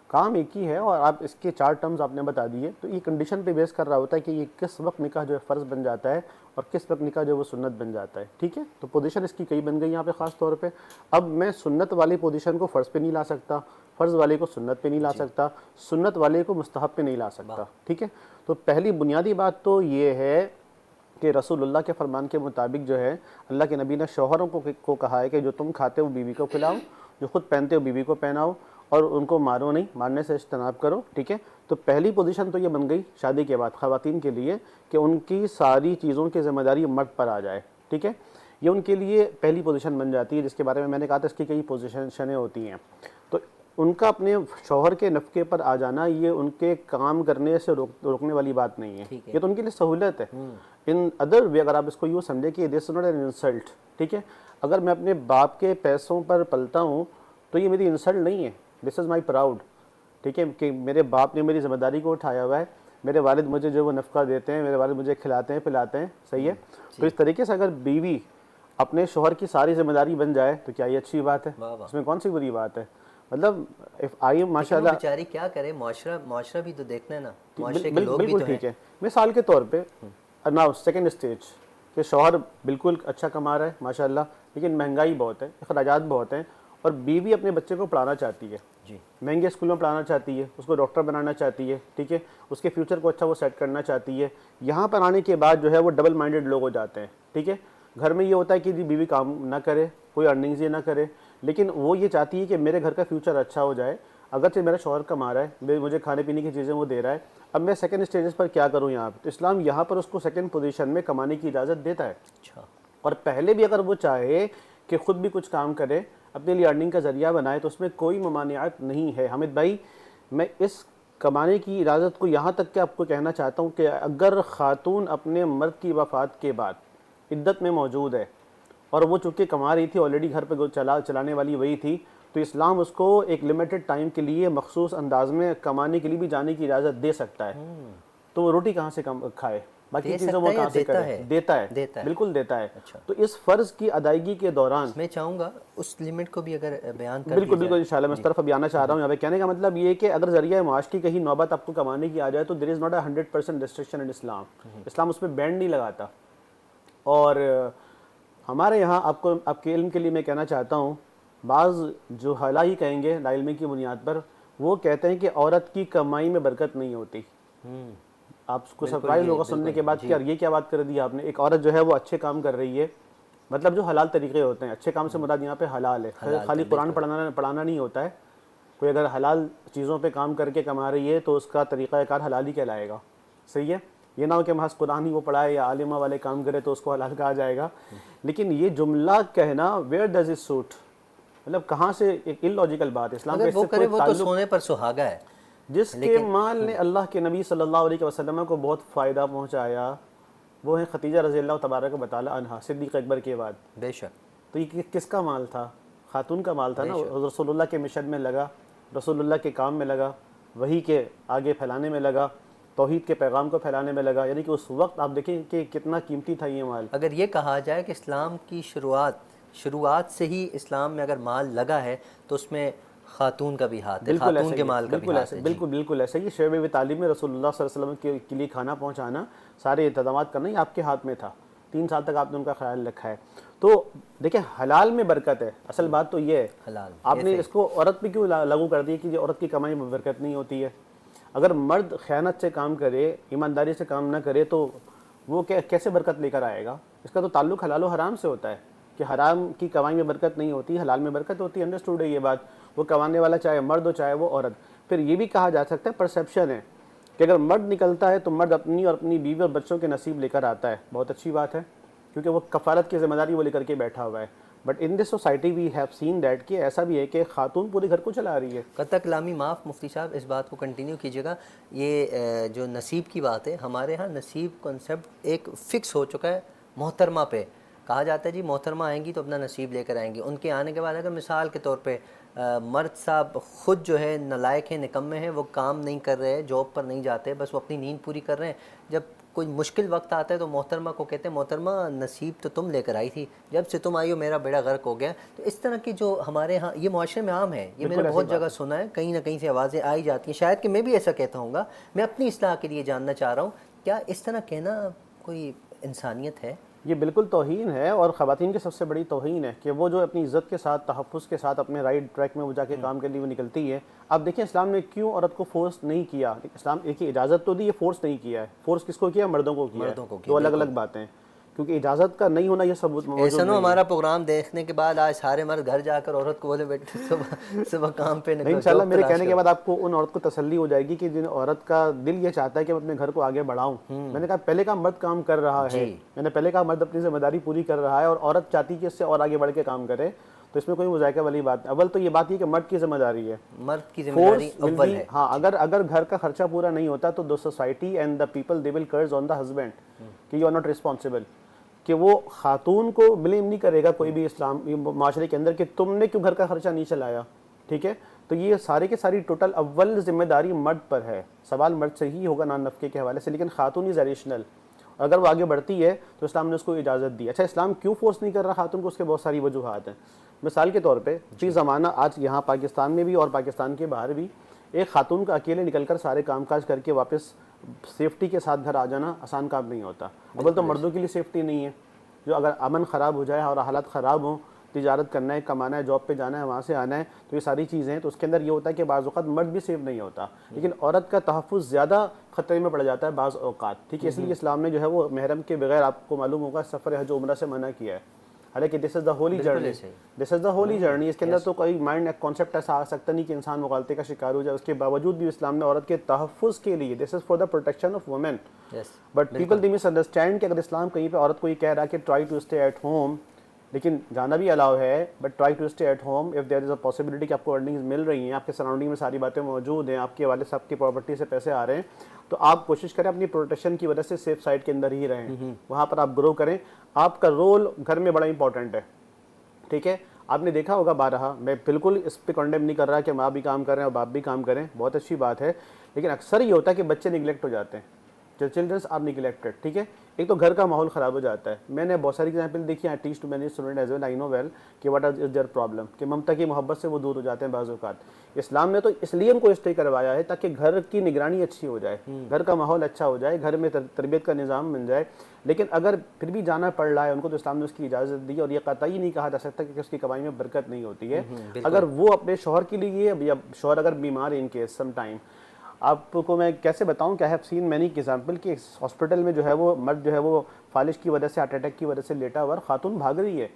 کام ایک ہی ہے، اور آپ اس کے 4 ٹرمز آپ نے بتا دیے. تو یہ کنڈیشن پہ بیس کر رہا ہوتا ہے کہ یہ کس وقت نکاح جو ہے فرض بن جاتا ہے اور کس وقت نکاح جو ہے وہ سنت بن جاتا ہے. ٹھیک ہے، تو پوزیشن اس کی کئی بن گئی یہاں پہ خاص طور پہ. اب میں سنت والی پوزیشن کو فرض پہ نہیں لا سکتا، فرض والے کو سنت پہ نہیں لا سکتا، سنت والے کو مستحب پہ نہیں لا سکتا. ٹھیک ہے، تو پہلی بنیادی بات تو یہ ہے کہ رسول اللہ کے فرمان کے مطابق جو ہے اللہ کے نبی نے شوہروں کو کہا ہے کہ جو تم کھاتے ہو بیوی کو کھلاؤ، جو خود پہنتے ہو بیوی کو پہناؤ، اور ان کو مارو نہیں، مارنے سے اجتناب کرو. ٹھیک ہے، تو پہلی پوزیشن تو یہ بن گئی شادی کے بعد خواتین کے لیے کہ ان کی ساری چیزوں کی ذمہ داری مرد پر آ جائے. ٹھیک ہے، یہ ان کے لیے پہلی پوزیشن بن جاتی ہے، جس کے بارے میں نے کہا تھا اس کی کئی پوزیشنیں ہوتی ہیں. تو ان کا اپنے شوہر کے نفقے پر آ جانا یہ ان کے کام کرنے سے روکنے والی بات نہیں ہے، یہ تو ان کے لیے سہولت ہے. ان ادر وے اگر آپ اس کو یوں سمجھیں کہ this is not an insult. ٹھیک ہے، اگر میں اپنے باپ کے پیسوں پر پلتا ہوں تو یہ میری انسلٹ نہیں ہے، دس از مائی پراؤڈ. ٹھیک ہے، کہ میرے باپ نے میری ذمہ داری کو اٹھایا ہوا ہے، میرے والد مجھے جو وہ نفقہ دیتے ہیں، میرے والد مجھے کھلاتے ہیں پلاتے ہیں. صحیح ہے، تو اس طریقے سے اگر بیوی اپنے شوہر کی ساری ذمہ داری بن جائے تو کیا یہ اچھی بات ہے؟ اس میں کون سی بری بات ہے؟ مطلب ماشاءاللہ بیچاری کیا کرے، معاشرہ بھی تو دیکھنا ہے نا، معاشرے کے لوگ بھی تو ہیں. ٹھیک ہے، مثال کے طور پہ نا سیکنڈ اسٹیج کہ شوہر بالکل اچھا کما رہا ہے ماشاء اللہ، لیکن مہنگائی بہت ہے، اخراجات بہت ہیں، اور بیوی اپنے بچے کو پڑھانا چاہتی ہے، جی مہنگے اسکول میں پڑھانا چاہتی ہے، اس کو ڈاکٹر بنانا چاہتی ہے، ٹھیک ہے، اس کے فیوچر کو اچھا وہ سیٹ کرنا چاہتی ہے. یہاں پر آنے کے بعد جو ہے وہ ڈبل مائنڈڈ لوگ ہو جاتے ہیں. ٹھیک ہے، گھر میں یہ ہوتا ہے کہ جی بیوی کام نہ کرے، کوئی ارننگز یہ نہ کرے، لیکن وہ یہ چاہتی ہے کہ میرے گھر کا فیوچر اچھا ہو جائے. اگرچہ میرا شوہر کما رہا ہے، مجھے کھانے پینے کی چیزیں وہ دے رہا ہے، اب میں سیکنڈ اسٹیجز پر کیا کروں یہاں پہ؟ تو اسلام یہاں پر اس کو سیکنڈ پوزیشن میں کمانے کی اجازت دیتا ہے. اچھا اور پہلے بھی اگر وہ چاہے کہ خود بھی کچھ کام کرے، اپنے لیے ارننگ کا ذریعہ بنائے، تو اس میں کوئی ممانعت نہیں ہے. حامد بھائی، میں اس کمانے کی اجازت کو یہاں تک کہ آپ کو کہنا چاہتا ہوں کہ اگر خاتون اپنے مرد کی وفات کے بعد عدت میں موجود ہے اور وہ چونکہ کما رہی تھی، آلریڈی گھر پہ چلانے والی وہی تھی، تو اسلام اس کو ایک لمیٹڈ ٹائم کے لیے مخصوص انداز میں کمانے کے لیے بھی جانے کی اجازت دے سکتا ہے. تو وہ روٹی کہاں سے کھائے، باقی چیزیں وہ کہاں سے کرے؟ دیتا ہے، بالکل دیتا ہے. تو اس فرض کی ادائیگی کے دوران میں چاہوں گا اس لمٹ کو بھی اگر بیان کر بالکل بالکل انشاءاللہ میں اس طرف ابھی آنا چاہ رہا ہوں. یہاں پہ کہنے کا مطلب یہ ہے کہ اگر ذریعہ معاش کی کہیں نوبت آپ کو کمانے کی آ جائے تو دیر از ناٹ اے 100% ریسٹرکشن ان اسلام. اسلام اس پہ بینڈ نہیں لگاتا. اور ہمارے یہاں آپ کے علم کے لیے میں کہنا چاہتا ہوں، بعض جو حالا ہی کہیں گے لا علمی کی بنیاد پر، وہ کہتے ہیں کہ عورت کی کمائی میں برکت نہیں ہوتی. آپ کو سرپرائز ہوگا سننے کے بعد کہ یار یہ کیا بات کر دی آپ نے. ایک عورت جو ہے وہ اچھے کام کر رہی ہے، مطلب جو حلال طریقے ہوتے ہیں، اچھے کام سے مراد یہاں پہ حلال ہے، خالی قرآن پڑھانا نہیں ہوتا ہے. کوئی اگر حلال چیزوں پہ کام کر کے کما رہی ہے تو اس کا طریقہ کار حلال ہی کہلائے گا. صحیح ہے، یہ نہ ہو کہ محض قرآن ہی وہ پڑھائے یا عالمہ والے کام کرے تو اس کو حلال کہا جائے گا. لیکن یہ جملہ کہنا ویئر ڈز اٹ سوٹ، مطلب کہاں سے، ایک ان لاجیکل بات ہے. اسلام اگر وہ کرے وہ تو سونے پر سہاگا ہے. جس کے مال نے اللہ کے نبی صلی اللہ علیہ وسلم کو بہت فائدہ پہنچایا وہ ہیں خدیجہ رضی اللہ تبارک و تعالی عنہا، صدیق اکبر کے بعد. بے شک. تو یہ کس کا مال تھا؟ خاتون کا مال تھا نا. رسول اللہ کے مشن میں لگا، رسول اللہ کے کام میں لگا، وحی کے آگے پھیلانے میں لگا، توحید کے پیغام کو پھیلانے میں لگا. یعنی کہ اس وقت آپ دیکھیں کہ کتنا قیمتی تھا یہ مال. اگر یہ کہا جائے کہ اسلام کی شروعات سے ہی اسلام میں اگر مال لگا ہے تو اس میں خاتون کا بھی ہاتھ ہے، خاتون کے مال کا بھی ہاتھ ہے. بالکل ایسا ہی شعبہ بھی تعلیم میں رسول اللہ صلی اللہ علیہ وسلم کے لیے کھانا پہنچانا، سارے انتظامات کرنا یہ آپ کے ہاتھ میں تھا. 3 سال تک آپ نے ان کا خیال رکھا ہے. تو دیکھیں حلال میں برکت ہے. اصل بات تو یہ ہے، حلال آپ نے اس کو عورت پہ کیوں لاگو کر دی کہ عورت کی کمائی میں برکت نہیں ہوتی ہے؟ اگر مرد خیانت سے کام کرے، ایمانداری سے کام نہ کرے تو وہ کیسے برکت لے کر آئے گا؟ اس کا تو تعلق حلال و حرام سے ہوتا ہے کہ حرام کی کمائی میں برکت نہیں ہوتی، حلال میں برکت ہوتی ہے. انڈرسٹوڈ ہے یہ بات. وہ کمانے والا چاہے مرد ہو چاہے وہ عورت. پھر یہ بھی کہا جا سکتا ہے، پرسیپشن ہے کہ اگر مرد نکلتا ہے تو مرد اپنی اور اپنی بیوی اور بچوں کے نصیب لے کر آتا ہے. بہت اچھی بات ہے کیونکہ وہ کفالت کی ذمہ داری وہ لے کر کے بیٹھا ہوا ہے. But in this society we have seen that کہ ایسا بھی ہے کہ خاتون پورے گھر کو چلا رہی ہے. قطع کلامی معاف مفتی صاحب، اس بات کو کنٹینیو کیجیے گا. یہ جو نصیب کی بات ہے، ہمارے ہاں نصیب کنسیپٹ ایک فکس ہو چکا ہے. محترمہ پہ کہا جاتا ہے جی محترمہ آئیں گی تو اپنا نصیب لے کر آئیں گی. ان کے آنے کے بعد اگر مثال کے طور پہ مرد صاحب خود جو ہے نالائق ہیں، نکمے ہیں، وہ کام نہیں کر رہے، جاب پر نہیں جاتے، بس وہ اپنی نیند پوری کر رہے ہیں، جب کوئی مشکل وقت آتا ہے تو محترمہ کو کہتے ہیں محترمہ نصیب تو تم لے کر آئی تھی، جب سے تم آئی ہو میرا بیڑا غرق ہو گیا. تو اس طرح کی جو ہمارے ہاں یہ معاشرے میں عام ہے، یہ میں نے بہت جگہ سنا ہے، کہیں نہ کہیں سے آوازیں آئی جاتی ہیں. شاید کہ میں بھی ایسا کہتا ہوں گا. میں اپنی اصلاح کے لیے جاننا چاہ رہا ہوں، کیا اس طرح کہنا کوئی انسانیت ہے؟ یہ بالکل توہین ہے، اور خواتین کی سب سے بڑی توہین ہے کہ وہ جو اپنی عزت کے ساتھ، تحفظ کے ساتھ اپنے رائٹ ٹریک میں وہ جا کے کام کے لیے وہ نکلتی ہے. آپ دیکھیں اسلام نے کیوں عورت کو فورس نہیں کیا. اسلام ایک ہی اجازت تو دی، یہ فورس نہیں کیا ہے. فورس کس کو کیا؟ مردوں کو کیا. دو الگ الگ باتیں ہیں، کیونکہ اجازت کا نہیں ہونا یہ ثبوت موجود ایسا نو ہمارا پروگرام دیکھنے کے بعد آج سارے مرد گھر جا کر عورت کو بولے بیٹے صبح کام پہ نکلو. انشاءاللہ میرے کہنے کے بعد آپ کو ان عورت کو تسلی ہو جائے گی کہ جن عورت کا دل یہ چاہتا ہے کہ میں اپنے گھر کو آگے بڑھاؤں. میں نے کہا پہلے کا مرد کام کر رہا ہے، میں نے پہلے کہا مرد اپنی ذمہ داری پوری کر رہا ہے اور عورت چاہتی کہ اس سے اور آگے بڑھ کے کام کرے. تو اس میں کوئی مذائقہ والی بات نہیں. اول تو یہ بات یہ کہ مرد کی ذمہ داری ہے، مرد کی ذمہ داری اول ہے. ہاں اگر گھر کا خرچہ پورا نہیں ہوتا تو the society and the people they will curse on the husband کہ you are not responsible. کہ وہ خاتون کو بلیم نہیں کرے گا کوئی بھی اسلام معاشرے کے اندر کہ تم نے کیوں گھر کا خرچہ نہیں چلایا. ٹھیک ہے، تو یہ سارے کے ساری ٹوٹل اول ذمہ داری مرد پر ہے. سوال مرد سے ہی ہوگا نان نفقے کے حوالے سے، لیکن خاتون از ایڈیشنل. اگر وہ آگے بڑھتی ہے تو اسلام نے اس کو اجازت دی. اچھا اسلام کیوں فورس نہیں کر رہا خاتون کو؟ اس کے بہت ساری وجوہات ہیں. مثال کے طور پہ فی زمانہ آج یہاں پاکستان میں بھی اور پاکستان کے باہر بھی ایک خاتون کا اکیلے نکل کر سارے کام کاج کر کے واپس سیفٹی کے ساتھ گھر آ جانا آسان کام نہیں ہوتا. اول تو مردوں کے لیے سیفٹی نہیں ہے, جو اگر امن خراب ہو جائے اور حالات خراب ہوں, تجارت کرنا ہے, کمانا ہے, جاب پہ جانا ہے, وہاں سے آنا ہے, تو یہ ساری چیزیں ہیں. تو اس کے اندر یہ ہوتا ہے کہ بعض اوقات مرد بھی سیف نہیں ہوتا, لیکن عورت کا تحفظ زیادہ خطرے میں پڑ جاتا ہے بعض اوقات, ٹھیک ہے. اس لیے اسلام نے جو ہے وہ محرم کے بغیر, آپ کو معلوم ہوگا, سفر حج و عمرہ سے منع کیا ہے. حالانکہ دس is the Holi journey, this is the Holi journey, اس کے اندر تو کوئی مائنڈ کانسیپٹ ایسا آ سکتا نہیں کہ انسان مغالطے کا شکار ہو جائے. اس کے باوجود بھی اسلام نے عورت کے تحفظ کے لیے, this is for the protection of women. But people they misunderstand کہ اگر اسلام کہیں پہ عورت کو یہ کہہ رہا ہے کہ try to stay at home, لیکن جانا بھی الاؤ ہے, but try to stay at home if there is a possibility کہ آپ کو ارننگز مل رہی ہیں, آپ کے سراؤنڈنگ میں ساری باتیں موجود ہیں, آپ کے والد صاحب کی پراپرٹی سے پیسے آ رہے ہیں, تو آپ کوشش کریں اپنی پروٹیکشن کی وجہ سے سیف سائڈ کے اندر ہی رہیں, وہاں پر آپ گرو کریں. آپ کا رول گھر میں بڑا امپورٹنٹ ہے, ٹھیک ہے. آپ نے دیکھا ہوگا بارہا, میں بالکل اس پہ کنڈیم نہیں کر رہا کہ ماں بھی کام کریں اور باپ بھی کام کریں, بہت اچھی بات ہے, لیکن اکثر یہ ہوتا ہے کہ بچے نگلیکٹ ہو جاتے ہیں, جو چلڈرنس آر نگلیکٹڈ, ٹھیک ہے. ایک تو گھر کا ماحول خراب ہو جاتا ہے. میں نے بہت ساری ایگزامپل دیکھی, I teach to many student as well, I know well کہ واٹ از دیئر پرابلم, کہ ممتا کی محبت سے وہ دور ہو جاتے ہیں بعض اوقات. اسلام نے تو اس لیے ان کو اسٹے کروایا ہے تاکہ گھر کی نگرانی اچھی ہو جائے, گھر کا ماحول اچھا ہو جائے, گھر میں تربیت کا نظام بن جائے. لیکن اگر پھر بھی جانا پڑ رہا ہے ان کو, تو اسلام نے اس کی اجازت دی, اور یہ قطعی نہیں کہا جا سکتا کہ اس کی کمائی میں برکت نہیں ہوتی ہے. اگر وہ اپنے شوہر کے لیے, یا شوہر اگر بیمار ہے ان کیس سم ٹائم, آپ کو میں کیسے بتاؤں کہ I have seen many example کہ ہاسپٹل میں جو ہے وہ مرد جو ہے وہ فالج کی وجہ سے, ہارٹ اٹیک کی وجہ سے لیٹا ہوا, خاتون بھاگ رہی ہے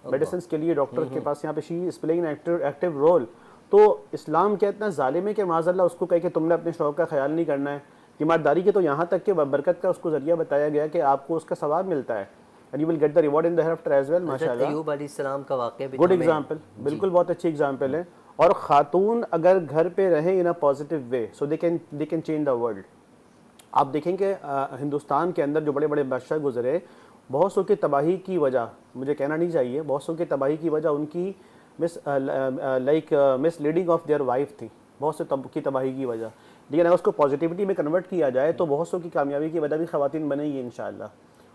میڈیسنس کے لیے ڈاکٹر کے پاس, یہاں پہ she is playing an active role. تو اسلام کیا اتنا ظالم ہے کہ معاذ اللہ اس کو کہے کہ تم نے اپنے شوہر کا خیال نہیں کرنا ہے. تیمارداری کے تو یہاں تک کہ برکت کا اس کو ذریعہ بتایا گیا کہ آپ کو اس کا ثواب ملتا ہے, and you will get the reward in the hereafter as well. ماشاءاللہ ایوب علیہ السلام کا واقعہ بھی گڈ ایگزامپل, بالکل بہت اچھی ایگزامپل ہے. اور خاتون اگر گھر پہ رہیں in a positive way, so they can change the world. آپ دیکھیں کہ ہندوستان کے اندر جو بڑے بڑے بادشاہ گزرے, بہت سو کی تباہی کی وجہ, مجھے کہنا نہیں چاہیے, بہت سو کی تباہی کی وجہ ان کی مس لیڈنگ آف دیئر وائف تھی, بہت سے کی تباہی کی وجہ. لیکن اگر اس کو پازیٹیوٹی میں کنورٹ کیا جائے تو بہت سو کی کامیابی کی وجہ بھی خواتین بنے گی انشاءاللہ.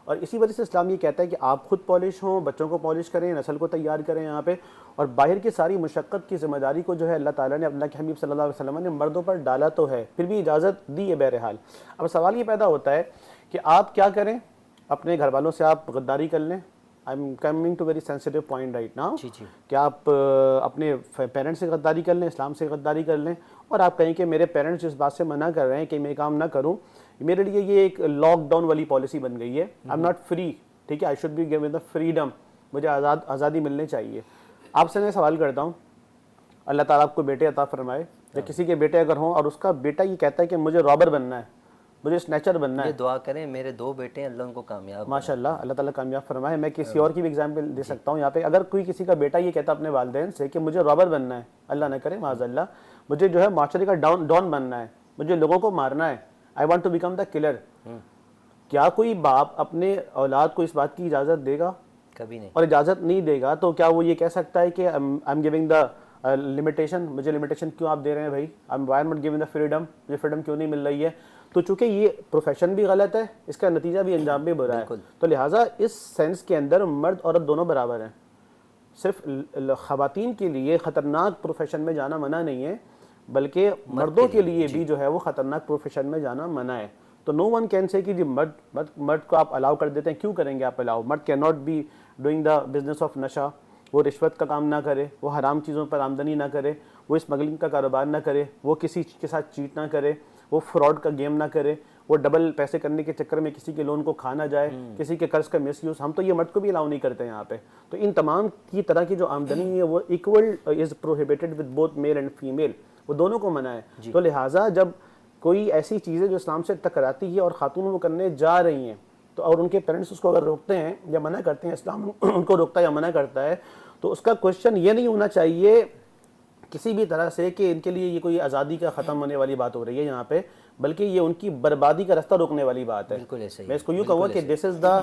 اور اسی وجہ سے اسلام یہ کہتا ہے کہ آپ خود پالش ہوں, بچوں کو پالش کریں, نسل کو تیار کریں یہاں پہ, اور باہر کی ساری مشقت کی ذمہ داری کو جو ہے اللہ تعالیٰ نے, اللہ کے حبیب صلی اللہ علیہ وسلم نے مردوں پر ڈالا تو ہے, پھر بھی اجازت دی ہے بہرحال. اب سوال یہ پیدا ہوتا ہے کہ آپ کیا کریں, اپنے گھر والوں سے آپ غداری کر لیں. I am coming to very sensitive point right now, کہ آپ اپنے پیرنٹس سے غداری کر لیں, اسلام سے غداری کر لیں, اور آپ کہیں کہ میرے پیرنٹس جس بات سے منع کر رہے ہیں کہ میں کام نہ کروں, میرے لیے یہ ایک لاک ڈاؤن والی پالیسی بن گئی ہے. آئی ایم ناٹ فری, ٹھیک ہے, I should be given the freedom, مجھے آزادی ملنی چاہیے. آپ سے میں سوال کرتا ہوں, اللہ تعالیٰ آپ کو بیٹے عطا فرمائے, یا کسی کے بیٹے اگر ہوں اور اس کا بیٹا یہ کہتا ہے کہ مجھے رابر بننا ہے, مجھے اسنیچر بننا ہے, دعا کریں میرے 2 بیٹے ہیں, اللہ ان کو کامیاب, ماشاء اللہ, اللہ تعالیٰ کامیاب فرمائے. میں کسی اور کی بھی ایگزامپل دے سکتا ہوں یہاں پہ. اگر کوئی کسی کا بیٹا یہ کہتا اپنے والدین سے کہ مجھے رابر بننا ہے, اللہ نہ کرے معاذ اللہ, مجھے جو ہے معاشرے کا ڈان بننا ہے, مجھے لوگوں کو مارنا ہے, I want to become the killer, کیا کوئی باپ اپنے اولاد کو اس بات کی اجازت دے گا؟ کبھی نہیں. اور اجازت نہیں دے گا تو کیا وہ یہ کہہ سکتا ہے کہ I am giving the limitation, مجھے لمیٹیشن کیوں آپ دے رہے ہیں بھائی, why am not giving the freedom, مجھے فریڈم کیوں نہیں مل رہی ہے؟ تو چونکہ یہ پروفیشن بھی غلط ہے, اس کا نتیجہ بھی انجام بھی برا ہے, تو لہٰذا اس سینس کے اندر مرد عورت دونوں برابر ہیں. صرف خواتین کے لیے خطرناک پروفیشن میں جانا منع نہیں ہے, بلکہ مردوں کے لیے بھی جو ہے وہ خطرناک پروفیشن میں جانا منع ہے. تو نو ون کین سے کہ جی مرد کو آپ الاؤ کر دیتے ہیں, کیوں کریں گے آپ الاؤ؟ مرد can not be doing the business of نشہ, وہ رشوت کا کام نہ کرے, وہ حرام چیزوں پر آمدنی نہ کرے, وہ اسمگلنگ کا کاروبار نہ کرے, وہ کسی کے ساتھ چیٹ نہ کرے, وہ فراڈ کا گیم نہ کرے, وہ ڈبل پیسے کرنے کے چکر میں کسی کے لون کو کھا نہ جائے, کسی کے قرض کا مس یوز. ہم تو یہ مرد کو بھی الاؤ نہیں کرتے یہاں پہ. تو ان تمام کی طرح کی جو آمدنی ہے وہ equal is prohibited with both male and female, وہ دونوں کو منع ہے. تو لہٰذا جب کوئی ایسی چیزیں جو اسلام سے ٹکراتی ہے اور خاتون وہ کرنے جا رہی ہیں, تو اور ان کے پیرنٹس اس کو اگر روکتے ہیں یا منع کرتے ہیں, اسلام ان کو روکتا ہے یا منع کرتا ہے, تو اس کا کوشچن یہ نہیں ہونا چاہیے کسی بھی طرح سے کہ ان کے لیے یہ کوئی آزادی کا ختم ہونے والی بات ہو رہی ہے یہاں پہ, بلکہ یہ ان کی بربادی کا راستہ روکنے والی بات ہے. میں اس کو یوں کہوں کہ this is the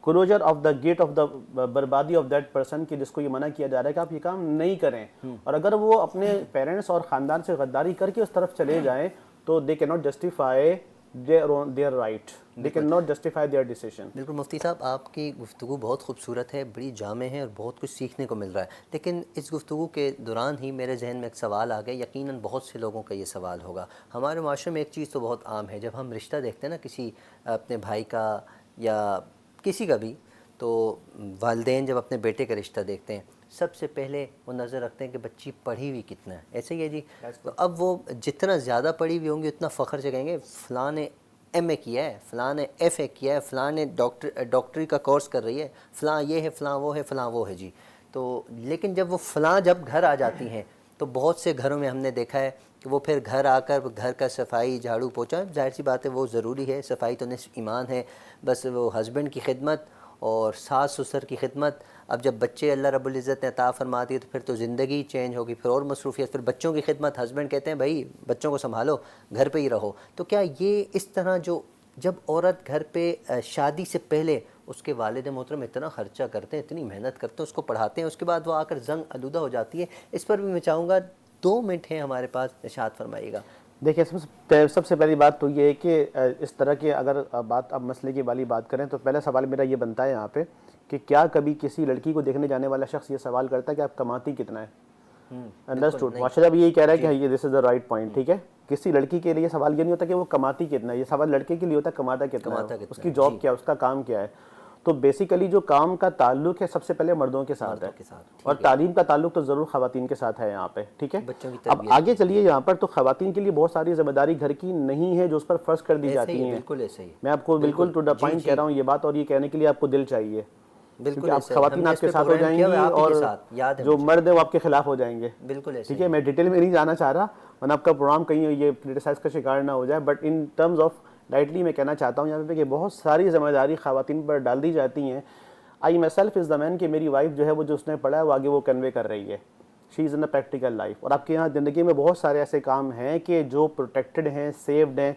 closure of the gate of the بربادی آف دیٹ پرسن, کہ جس کو یہ منع کیا جا رہا ہے کہ آپ یہ کام نہیں کریں. اور اگر وہ اپنے پیرنٹس اور خاندان سے غداری کر کے اس طرف چلے جائیں تو دے کی not justify their right. They cannot justify their decision. بالکل مفتی صاحب، آپ کی گفتگو بہت خوبصورت ہے، بڑی جامع ہے اور بہت کچھ سیکھنے کو مل رہا ہے، لیکن اس گفتگو کے دوران ہی میرے ذہن میں ایک سوال آ گیا، یقیناً بہت سے لوگوں کا یہ سوال ہوگا۔ ہمارے معاشرے میں ایک چیز تو بہت عام ہے، جب ہم رشتہ دیکھتے ہیں نا کسی اپنے بھائی کا یا کسی کا بھی، تو والدین جب اپنے بیٹے کا رشتہ دیکھتے ہیں سب سے پہلے وہ نظر رکھتے ہیں کہ بچی پڑھی ہوئی کتنا ہے، ایسے ہی ہے جی۔ تو اب وہ جتنا زیادہ پڑھی ہوئی ہوں گی اتنا فخر سے کہیں گے فلاں نے ایم اے کیا ہے، فلاں نے ایف اے کیا ہے، فلاں نے ڈاکٹری کا کورس کر رہی ہے، فلاں یہ ہے، فلاں وہ ہے، فلاں وہ ہے جی۔ تو لیکن جب وہ فلاں جب گھر آ جاتی ہیں تو بہت سے گھروں میں ہم نے دیکھا ہے کہ وہ پھر گھر آ کر گھر کا صفائی جھاڑو پوچھا، ظاہر سی بات ہے وہ ضروری ہے، صفائی تو نصف ایمان ہے، بس وہ ہسبینڈ کی خدمت اور ساس سسر کی خدمت۔ اب جب بچے اللہ رب العزت نے عطا فرما دی تو پھر تو زندگی چینج ہوگی، پھر اور مصروفیت، پھر بچوں کی خدمت، ہسبینڈ کہتے ہیں بھائی بچوں کو سنبھالو، گھر پہ ہی رہو۔ تو کیا یہ اس طرح جب عورت گھر پہ شادی سے پہلے اس کے والد محترم اتنا خرچہ کرتے ہیں، اتنی محنت کرتے ہیں، اس کو پڑھاتے ہیں، اس کے بعد وہ آ کر زنگ آلودہ ہو جاتی ہے، اس پر بھی میں چاہوں گا 2 منٹ ہیں ہمارے پاس، ارشاد فرمائیے گا۔ دیکھیں سب سے پہلی بات تو یہ ہے کہ اس طرح کے اگر بات اب مسئلے کی والی بات کریں تو پہلا سوال میرا یہ بنتا ہے یہاں پہ کہ کیا کبھی کسی لڑکی کو دیکھنے جانے والا شخص یہ سوال کرتا ہے کہ آپ کماتی کتنا ہے؟ انڈرسٹوڈ، ماشاء اللہ اب یہی کہہ رہا ہے کہ یہ this is the right point, ٹھیک ہے۔ کسی لڑکی کے لیے سوال یہ نہیں ہوتا کہ وہ کماتی کتنا ہے، یہ سوال لڑکے کے لیے ہوتا ہے کماتا کتنا ہے، اس کی جاب کیا ہے، اس کا کام کیا ہے۔ تو بیسیکلی جو کام کا تعلق ہے سب سے پہلے مردوں کے ساتھ ہے، اور تعلیم کا تعلق تو ضرور خواتین کے ساتھ ہے یہاں پہ، ٹھیک ہے۔ اب آگے چلیے، یہاں پر تو خواتین کے لیے بہت ساری ذمہ داری گھر کی نہیں ہے جو اس پر فرض کر دی جاتی ہیں۔ بالکل ایسے ہی، میں آپ کو بالکل ٹو دا پوائنٹ کہہ رہا ہوں یہ بات، اور یہ کہنے کے لیے آپ کو دل چاہیے، کیونکہ آپ خواتین آپ کے ساتھ ہو جائیں گی اور جو مرد ہیں وہ آپ کے خلاف ہو جائیں گے، بالکل ایسے۔ ٹھیک ہے، میں ڈیٹیل میں نہیں جانا چاہ رہا ورنہ آپ کا پروگرام کہیں یہ کرٹیسائز کا شکار نہ ہو جائے، but in terms of lightly میں کہنا چاہتا ہوں یہاں پہ کہ بہت ساری ذمہ داری خواتین پر ڈال دی جاتی ہیں۔ آئی مائی سیلف از دا مین کہ میری وائف جو ہے وہ جو اس نے پڑھا ہے وہ آگے وہ کنوے کر رہی ہے، شی از ان اے پریکٹیکل لائف، اور آپ کے یہاں زندگی میں بہت سارے ایسے کام ہیں کہ جو پروٹیکٹڈ ہیں، سیفڈ ہیں،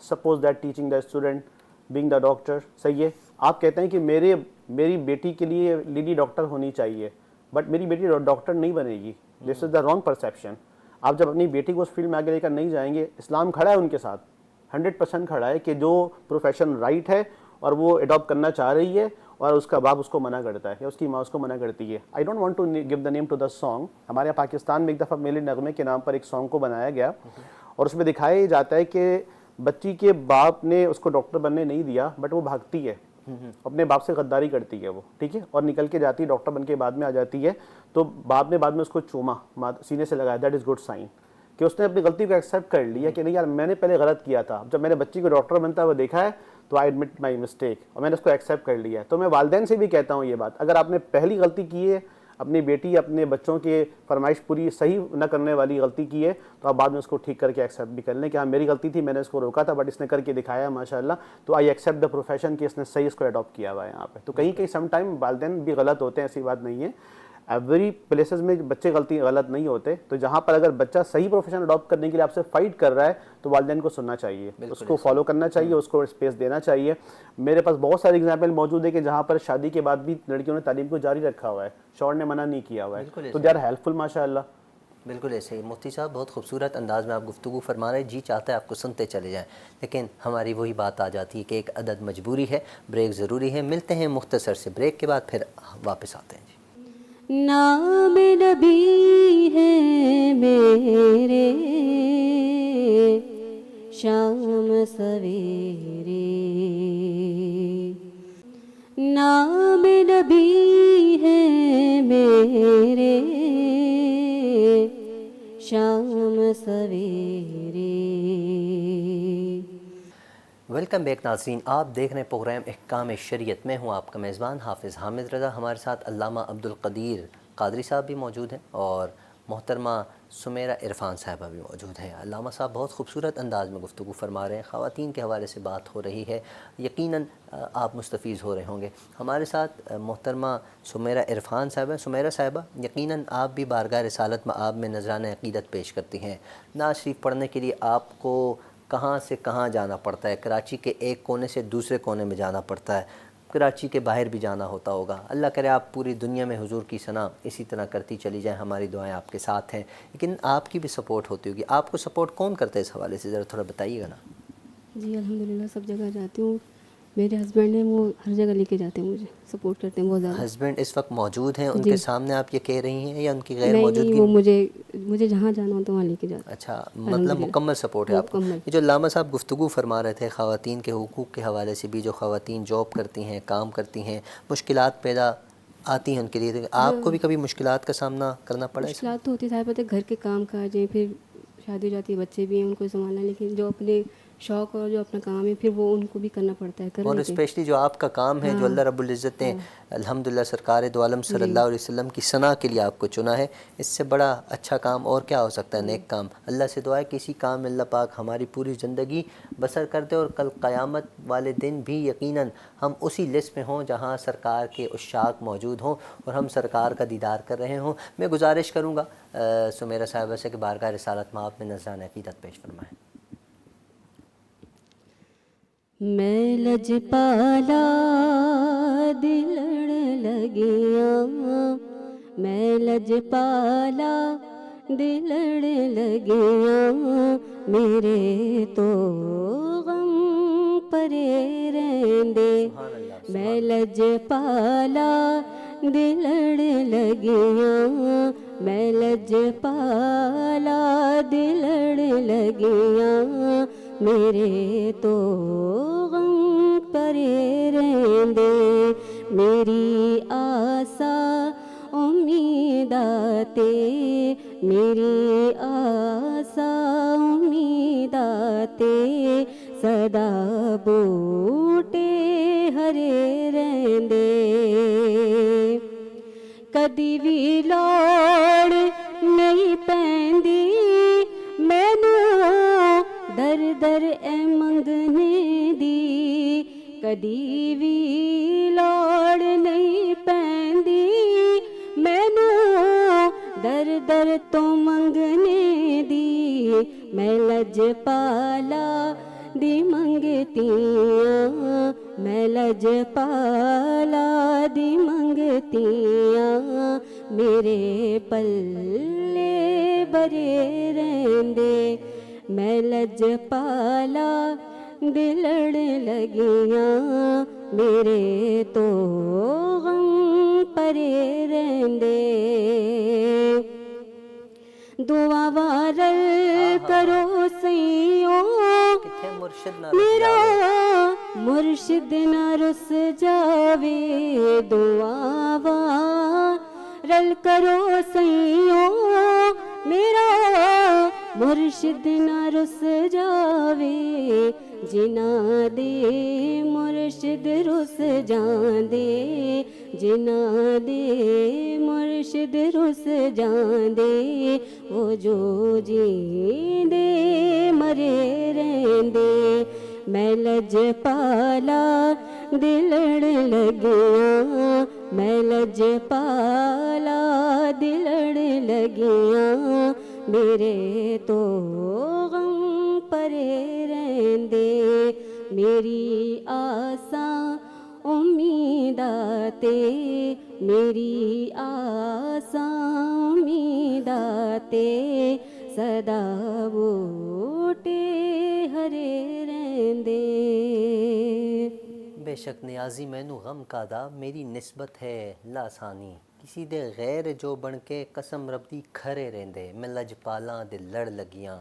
suppose that teaching the student, being the doctor, صحیح ہے۔ آپ کہتے ہیں کہ میری بیٹی کے لیے لیڈی ڈاکٹر ہونی چاہیے، بٹ میری بیٹی ڈاکٹر نہیں بنے گی، دس از دا رانگ پرسیپشن۔ آپ جب اپنی بیٹی کو اس فیلڈ میں آگے لے کر نہیں جائیں گے، اسلام کھڑا ہے ان کے ساتھ، 100% کھڑا ہے کہ جو پروفیشن رائٹ ہے اور وہ اڈاپٹ کرنا چاہ رہی ہے اور اس کا باپ اس کو منع کرتا ہے یا اس کی ماں اس کو منع کرتی ہے۔ I don't want to give the name to the song, ہمارے یہاں پاکستان میں ایک دفعہ میلے نغمے کے نام پر ایک سانگ کو بنایا گیا اور اس میں دکھایا جاتا ہے کہ بچی کے باپ نے اس کو ڈاکٹر بننے نہیں دیا، بٹ وہ بھاگتی ہے، اپنے باپ سے غداری کرتی ہے وہ، ٹھیک ہے، اور نکل کے جاتی ہے، ڈاکٹر بن کے بعد میں آ جاتی ہے، تو باپ نے بعد میں اس کو چوما، سینے سے لگایا، دیٹ از گڈ سائن کہ اس نے اپنی غلطی کو ایکسیپٹ کر لیا کہ نہیں یار میں نے پہلے غلط کیا تھا، جب میں نے بچی کو ڈاکٹر بنتا ہوا دیکھا ہے تو آئی ایڈمٹ مائی مسٹیک، اور میں نے اس کو ایکسیپٹ کر لیا ہے۔ تو میں والدین سے بھی کہتا ہوں یہ بات، اگر آپ نے پہلی غلطی کی ہے، اپنی بیٹی اپنے بچوں کے فرمائش پوری صحیح نہ کرنے والی غلطی کی ہے، تو آپ بعد میں اس کو ٹھیک کر کے ایکسیپٹ بھی کر لیں کہ ہاں میری غلطی تھی، میں نے اس کو روکا تھا بٹ اس نے کر کے دکھایا ماشاءاللہ، تو آئی ایکسیپٹ دا پروفیشن کہ اس نے صحیح اس کو اڈاپٹ کیا ہوا ہے یہاں پہ۔ تو کہیں سم ٹائم والدین بھی غلط ہوتے ہیں، ایسی بات نہیں ہے، ایوری پلیسز میں بچے غلط نہیں ہوتے، تو جہاں پر اگر بچہ صحیح پروفیشن اڈاپٹ کرنے کے لیے آپ سے فائٹ کر رہا ہے تو والدین کو سننا چاہیے، اس کو فالو کرنا چاہیے، اس کو اسپیس دینا چاہیے۔ میرے پاس بہت سارے ایگزامپل موجود ہے کہ جہاں پر شادی کے بعد بھی لڑکیوں نے تعلیم کو جاری رکھا ہوا ہے، شوہر نے منع نہیں کیا ہوا ہے، تو دے آر ہیلپ فل ماشاء اللہ۔ بالکل ایسے ہی مفتی صاحب، بہت خوبصورت انداز میں آپ گفتگو فرما رہے ہیں، جی چاہتا ہے آپ کو سنتے چلے جائیں، لیکن ہماری وہی بات آ جاتی ہے کہ ایک عدد مجبوری ہے، بریک ضروری ہے۔ ملتے ہیں مختصر سے بریک کے بعد، پھر واپس آتے ہیں۔ نام نبی ہے میرے شام سویرے، نام نبی ہے میرے شام سویرے۔ ویلکم بیک ناظرین، آپ دیکھ رہے ہیں پروگرام احکام شریعت، میں ہوں آپ کا میزبان حافظ حامد رضا۔ ہمارے ساتھ علامہ عبدالقدیر قادری صاحب بھی موجود ہیں اور محترمہ سمیرہ عرفان صاحبہ بھی موجود ہیں۔ علامہ صاحب بہت خوبصورت انداز میں گفتگو فرما رہے ہیں، خواتین کے حوالے سے بات ہو رہی ہے، یقیناً آپ مستفیض ہو رہے ہوں گے۔ ہمارے ساتھ محترمہ سمیرہ عرفان صاحبہ، سمیرہ صاحبہ یقیناً آپ بھی بارگاہ رسالت مآب میں نذرانہ عقیدت پیش کرتی ہیں۔ نعت شریف پڑھنے کے لیے آپ کو کہاں سے کہاں جانا پڑتا ہے، کراچی کے ایک کونے سے دوسرے کونے میں جانا پڑتا ہے، کراچی کے باہر بھی جانا ہوتا ہوگا۔ اللہ کرے آپ پوری دنیا میں حضور کی ثنا اسی طرح کرتی چلی جائیں، ہماری دعائیں آپ کے ساتھ ہیں، لیکن آپ کی بھی سپورٹ ہوتی ہوگی۔ آپ کو سپورٹ کون کرتا ہے اس حوالے سے، ذرا تھوڑا بتائیے گا نا۔ جی الحمدللہ سب جگہ جاتی ہوں. میرے ہسبینڈ ہیں وہ ہر جگہ لے کے جاتے ہیں مجھے, سپورٹ کرتے ہیں بہت زیادہ. ہسبینڈ اس وقت موجود ہیں, ان جی کے سامنے آپ یہ کہہ رہی ہیں یا ان کی غیر نہیں موجودگی وہ میں؟ مجھے جہاں جانا ہوتا ہے وہاں لے کے جاتے ہیں. اچھا, مطلب الحمدللہ مکمل سپورٹ ہے آپ کو. مکمل. یہ جو علامہ صاحب گفتگو فرما رہے تھے خواتین کے حقوق کے حوالے سے بھی, جو خواتین جاب کرتی ہیں, کام کرتی ہیں, مشکلات پیدا آتی ہیں ان کے لیے, آپ کو بھی کبھی مشکلات کا سامنا کرنا پڑا ہے اس میں؟ مشکلات تو ہوتی ہے, سارے پتہ ہے گھر کے کام کاج ہیں, پھر شادی ہو جاتی ہے, بچے بھی ہیں, ان کو سنبھالنا, لیکن جو اپنے شوق اور جو اپنا کام ہے پھر وہ ان کو بھی کرنا پڑتا ہے. کر اور لیتے ہیں. اسپیشلی جو آپ کا کام ہے, جو ہاں اللہ رب العزت نے الحمدللہ سرکار دو عالم صلی جی اللہ علیہ وسلم کی ثنا کے لیے آپ کو چنا ہے, اس سے بڑا اچھا کام اور کیا ہو سکتا ہے, نیک کام. اللہ سے دعا ہے کہ اسی کام میں اللہ پاک ہماری پوری زندگی بسر کر دے, اور کل قیامت والے دن بھی یقیناً ہم اسی لسٹ میں ہوں جہاں سرکار کے عشاق موجود ہوں اور ہم سرکار کا دیدار کر رہے ہوں. میں گزارش کروں گا سمیرہ صاحبہ سے کہ بارگاہ رسالت میں آپ نے نذران عقیدت پیش فرمائیں. میں لج پالا دلڑ لگیاں, میں لج پالا دلڑ لگیاں, میرے تو غم پرے رہندے. میں لج پالا دلڑ لگیاں, میں لج پالا دلڑ لگیاں, میرے تو غم پرے رہندے. میری آسا امیداتے, میری آسا امیداتے, سدا بوٹے ہرے رہندے. کدی بھی لوڑ نہیں پیندی مینوں در در اے منگنے دی, کدی بھی لوڑ نہیں پیندی مینوں در در تو منگنے دی. میں لج پالا دی منگتیاں, میں لج پالا دی منگتیاں, میرے پلے برے رہندے. میں لج پالا دلڑ لگیاں, میرے تو غم پرے رہندے. دعا وارل کرو سیوں, کتھے مرشد نہ رس میرا جاوے, مرشد نہ رس جاوے. دعا وارل کرو سیوں, میرا مرشد نہ رس جاوے. جنہ دے مرشد رس جاندے, جنہ دے مرشد رس جاندے, وہ جو جیندے مرے رہندے. میں لج پالا دلڑ لگیاں, میں لج پالا دلڑ لگیاں, میرے تو غم پرے رہندے. میری آساں امیداتے, میری آساں امیداتے, سدا بوٹے ہرے رہندے. بے شک نیازی مینوں غم کا دا, میری نسبت ہے لاسانی. کسی دے غیر جو بن کے قسم رب دی کھرے رہندے. میں لج پالاں دے لڑ لگیاں,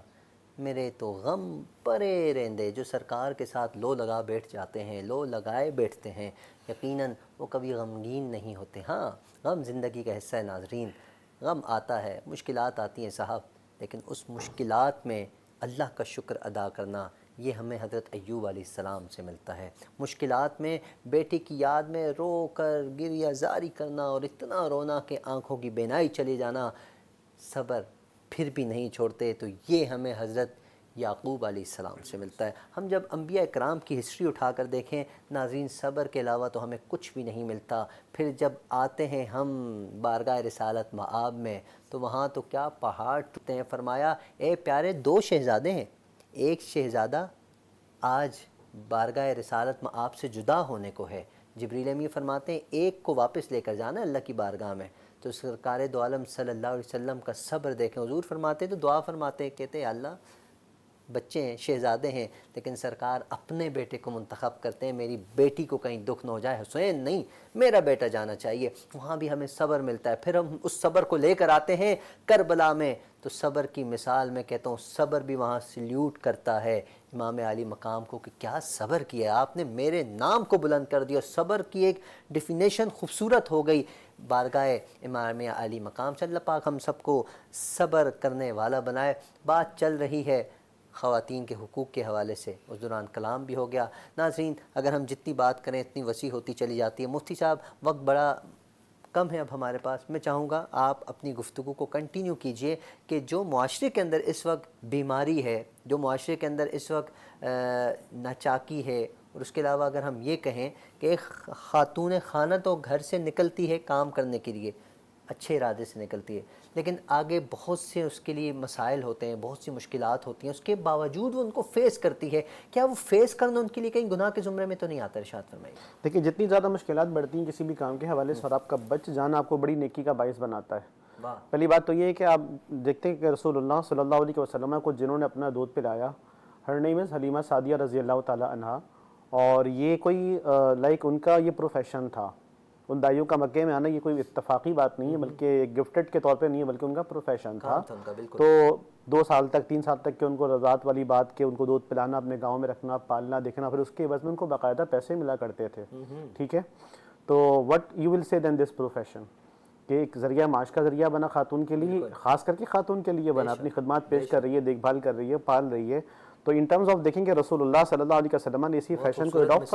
میرے تو غم پرے رہندے. جو سرکار کے ساتھ لو لگا بیٹھ جاتے ہیں, لو لگائے بیٹھتے ہیں, یقیناً وہ کبھی غمگین نہیں ہوتے. ہاں غم زندگی کا حصہ ہے ناظرین, غم آتا ہے, مشکلات آتی ہیں صاحب, لیکن اس مشکلات میں اللہ کا شکر ادا کرنا, یہ ہمیں حضرت ایوب علیہ السلام سے ملتا ہے. مشکلات میں بیٹی کی یاد میں رو کر گریہ زاری کرنا, اور اتنا رونا کہ آنکھوں کی بینائی چلی جانا, صبر پھر بھی نہیں چھوڑتے, تو یہ ہمیں حضرت یعقوب علیہ السلام سے ملتا ہے. ہم جب انبیاء کرام کی ہسٹری اٹھا کر دیکھیں ناظرین, صبر کے علاوہ تو ہمیں کچھ بھی نہیں ملتا. پھر جب آتے ہیں ہم بارگاہ رسالت مآب میں, تو وہاں تو کیا پہاڑ ٹوٹتے ہیں. فرمایا اے پیارے, 2 شہزادے ہیں, ایک شہزادہ آج بارگاہ رسالت مآب سے جدا ہونے کو ہے. جبریل امین فرماتے ہیں ایک کو واپس لے کر جانا اللہ کی بارگاہ میں. تو سرکار دو عالم صلی اللہ علیہ وسلم کا صبر دیکھیں. حضور فرماتے تو دعا فرماتے ہیں, کہتے ہیں اللہ بچے ہیں، شہزادے ہیں، لیکن سرکار اپنے بیٹے کو منتخب کرتے ہیں، میری بیٹی کو کہیں دکھ نہ ہو جائے، حسین نہیں میرا بیٹا جانا چاہیے۔ وہاں بھی ہمیں صبر ملتا ہے، پھر ہم اس صبر کو لے کر آتے ہیں کربلا میں، تو صبر کی مثال میں کہتا ہوں صبر بھی وہاں سلیوٹ کرتا ہے امام علی مقام کو کہ کیا صبر کیا آپ نے، میرے نام کو بلند کر دیا۔ صبر کی ایک ڈیفینیشن خوبصورت ہو گئی بارگاہ امام علی مقام سے۔ اللہ پاک ہم سب کو صبر کرنے والا بنائے۔ بات چل رہی ہے خواتین کے حقوق کے حوالے سے، اس دوران کلام بھی ہو گیا۔ ناظرین اگر ہم جتنی بات کریں اتنی وسیع ہوتی چلی جاتی ہے۔ مفتی صاحب وقت بڑا کم ہے اب ہمارے پاس، میں چاہوں گا آپ اپنی گفتگو کو کنٹینیو کیجئے کہ جو معاشرے کے اندر اس وقت بیماری ہے، جو معاشرے کے اندر اس وقت ناچاکی ہے، اور اس کے علاوہ اگر ہم یہ کہیں کہ ایک خاتون خانہ تو گھر سے نکلتی ہے کام کرنے کے لیے، اچھے ارادے سے نکلتی ہے، لیکن آگے بہت سے اس کے لیے مسائل ہوتے ہیں، بہت سی مشکلات ہوتی ہیں، اس کے باوجود وہ ان کو فیس کرتی ہے، کیا وہ فیس کرنا ان کے لیے کہیں گناہ کے زمرے میں تو نہیں آتا؟ ارشاد فرمائیے۔ دیکھیں جتنی زیادہ مشکلات بڑھتی ہیں کسی بھی کام کے حوالے سے، اور آپ کا بچ جانا آپ کو بڑی نیکی کا باعث بناتا ہے۔ پہلی بات تو یہ ہے کہ آپ دیکھتے ہیں کہ رسول اللہ صلی اللہ علیہ وسلم کو جنہوں نے اپنا دودھ پلایا، ہر نیم از حلیمہ سعدیہ رضی اللہ تعالیٰ عنہا، اور یہ کوئی لائک ان کا یہ پروفیشن تھا۔ ان دائیوں کا مکے میں آنا یہ کوئی اتفاقی بات نہیں ہے، بلکہ گفٹڈ کے طور پہ نہیں ہے، بلکہ ان کا پروفیشن تھا۔ تو 2 سال تک 3 سال تک کہ ان کو رضاعت والی بات کہ ان کو دودھ پلانا، اپنے گاؤں میں رکھنا، پالنا، دیکھنا، پھر اس کے عوض میں ان کو باقاعدہ پیسے ملا کرتے تھے، ٹھیک ہے۔ تو وٹ یو ول سے دین دس پروفیشن، کہ ایک ذریعہ معاش کا ذریعہ بنا خاتون کے لیے، خاص کر کے خاتون کے لیے بنا، اپنی خدمات پیش کر رہی ہے، دیکھ بھال کر رہی ہے، پال رہی ہے۔ تو ان ٹرمز آف دیکھیں کہ رسول اللہ صلی اللہ علیہ وسلم نے اسی فیشن کو اڈاپٹ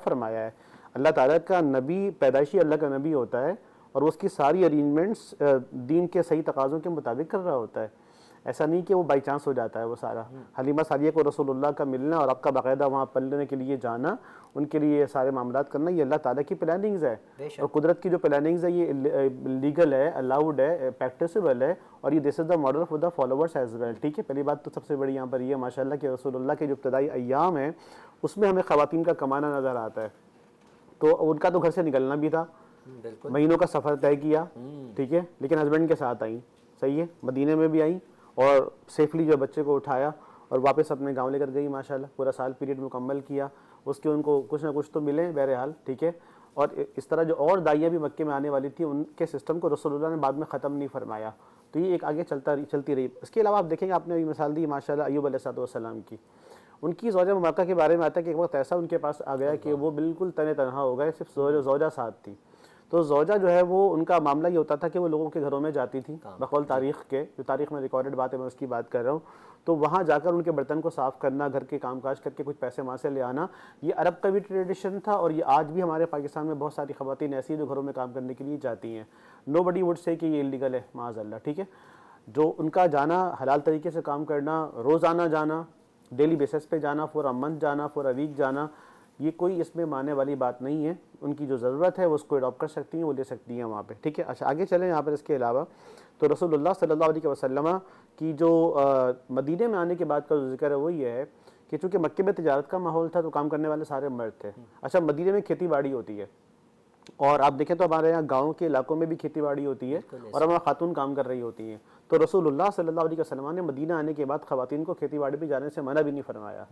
فرمایا ہے۔ اللہ تعالیٰ کا نبی پیدائشی اللہ کا نبی ہوتا ہے، اور وہ اس کی ساری ارینجمنٹس دین کے صحیح تقاضوں کے مطابق کر رہا ہوتا ہے، ایسا نہیں کہ وہ بائی چانس ہو جاتا ہے وہ سارا۔ حلیمہ سعدیہ کو رسول اللہ کا ملنا اور آپ کا باقاعدہ وہاں پلنے کے لیے جانا، ان کے لیے یہ سارے معاملات کرنا، یہ اللہ تعالیٰ کی پلاننگز ہے، اور قدرت کی جو پلاننگز ہے یہ لیگل ہے، الاؤڈ ہے، پریکٹسیبل ہے، اور یہ this is the model for the followers as well, ٹھیک ہے۔ پہلی بات تو سب سے بڑی یہاں پر یہ ماشاء اللہ کہ رسول اللہ کے جو ابتدائی ایام ہیں اس میں ہمیں خواتین کا کمانا نظر آتا ہے، تو ان کا تو گھر سے نکلنا بھی تھا، مہینوں کا سفر طے کیا، ٹھیک ہے، لیکن ہسبینڈ کے ساتھ آئیں، صحیح ہے، مدینے میں بھی آئیں، اور سیفلی جو بچے کو اٹھایا اور واپس اپنے گاؤں لے کر گئی ماشاءاللہ، پورا سال پیریڈ مکمل کیا، اس کے ان کو کچھ نہ کچھ تو ملے بہرحال، ٹھیک ہے۔ اور اس طرح جو اور دائیاں بھی مکے میں آنے والی تھی، ان کے سسٹم کو رسول اللہ نے بعد میں ختم نہیں فرمایا، تو یہ ایک آگے چلتی رہی۔ اس کے علاوہ آپ دیکھیں گے، آپ نے ابھی مثال دی ماشاءاللہ ایوب علیہ السلام کی، ان کی زوجہ مبارکہ کے بارے میں آتا ہے کہ ایک وقت ایسا ان کے پاس آ گیا کہ وہ بالکل تنہا ہو گئے، صرف زوجہ ساتھ تھی۔ تو زوجہ جو ہے وہ ان کا معاملہ یہ ہوتا تھا کہ وہ لوگوں کے گھروں میں جاتی تھی، بقول تاریخ کے، جو تاریخ میں ریکارڈڈ بات ہے میں اس کی بات کر رہا ہوں، تو وہاں جا کر ان کے برتن کو صاف کرنا، گھر کے کام کاج کر کے کچھ پیسے وہاں سے لے آنا، یہ عرب کا بھی ٹریڈیشن تھا، اور یہ آج بھی ہمارے پاکستان میں بہت ساری خواتین ایسی ہیں جو گھروں میں کام کرنے کے لیے جاتی ہیں۔ نو بڈی وڈ سے کہ یہ انلیگل ہے معاذ اللہ، ٹھیک ہے۔ جو ان کا جانا حلال طریقے سے کام کرنا، روزانہ جانا، ڈیلی بیسس پہ جانا، فور اے منتھ جانا، فور اے ویک جانا، یہ کوئی اس میں ماننے والی بات نہیں ہے۔ ان کی جو ضرورت ہے وہ اس کو اڈاپٹ کر سکتی ہیں، وہ لے سکتی ہیں وہاں پہ، ٹھیک ہے۔ اچھا آگے چلیں یہاں پر۔ اس کے علاوہ تو رسول اللہ صلی اللہ علیہ وسلم کی جو مدینے میں آنے کے بعد کا جو ذکر ہے وہ یہ ہے کہ چونکہ مکے میں تجارت کا ماحول تھا تو کام کرنے والے سارے مرد تھے۔ اچھا مدینے میں کھیتی باڑی ہوتی ہے، اور آپ دیکھیں تو ہمارے یہاں گاؤں کے علاقوں میں بھی کھیتی باڑی ہوتی ہے، اور ہمارا خاتون کام کر رہی ہوتی ہیں۔ تو رسول اللہ صلی اللہ علیہ وسلم نے مدینہ آنے کے بعد خواتین کو کھیتی باڑی پہ جانے سے منع بھی نہیں فرمایا۔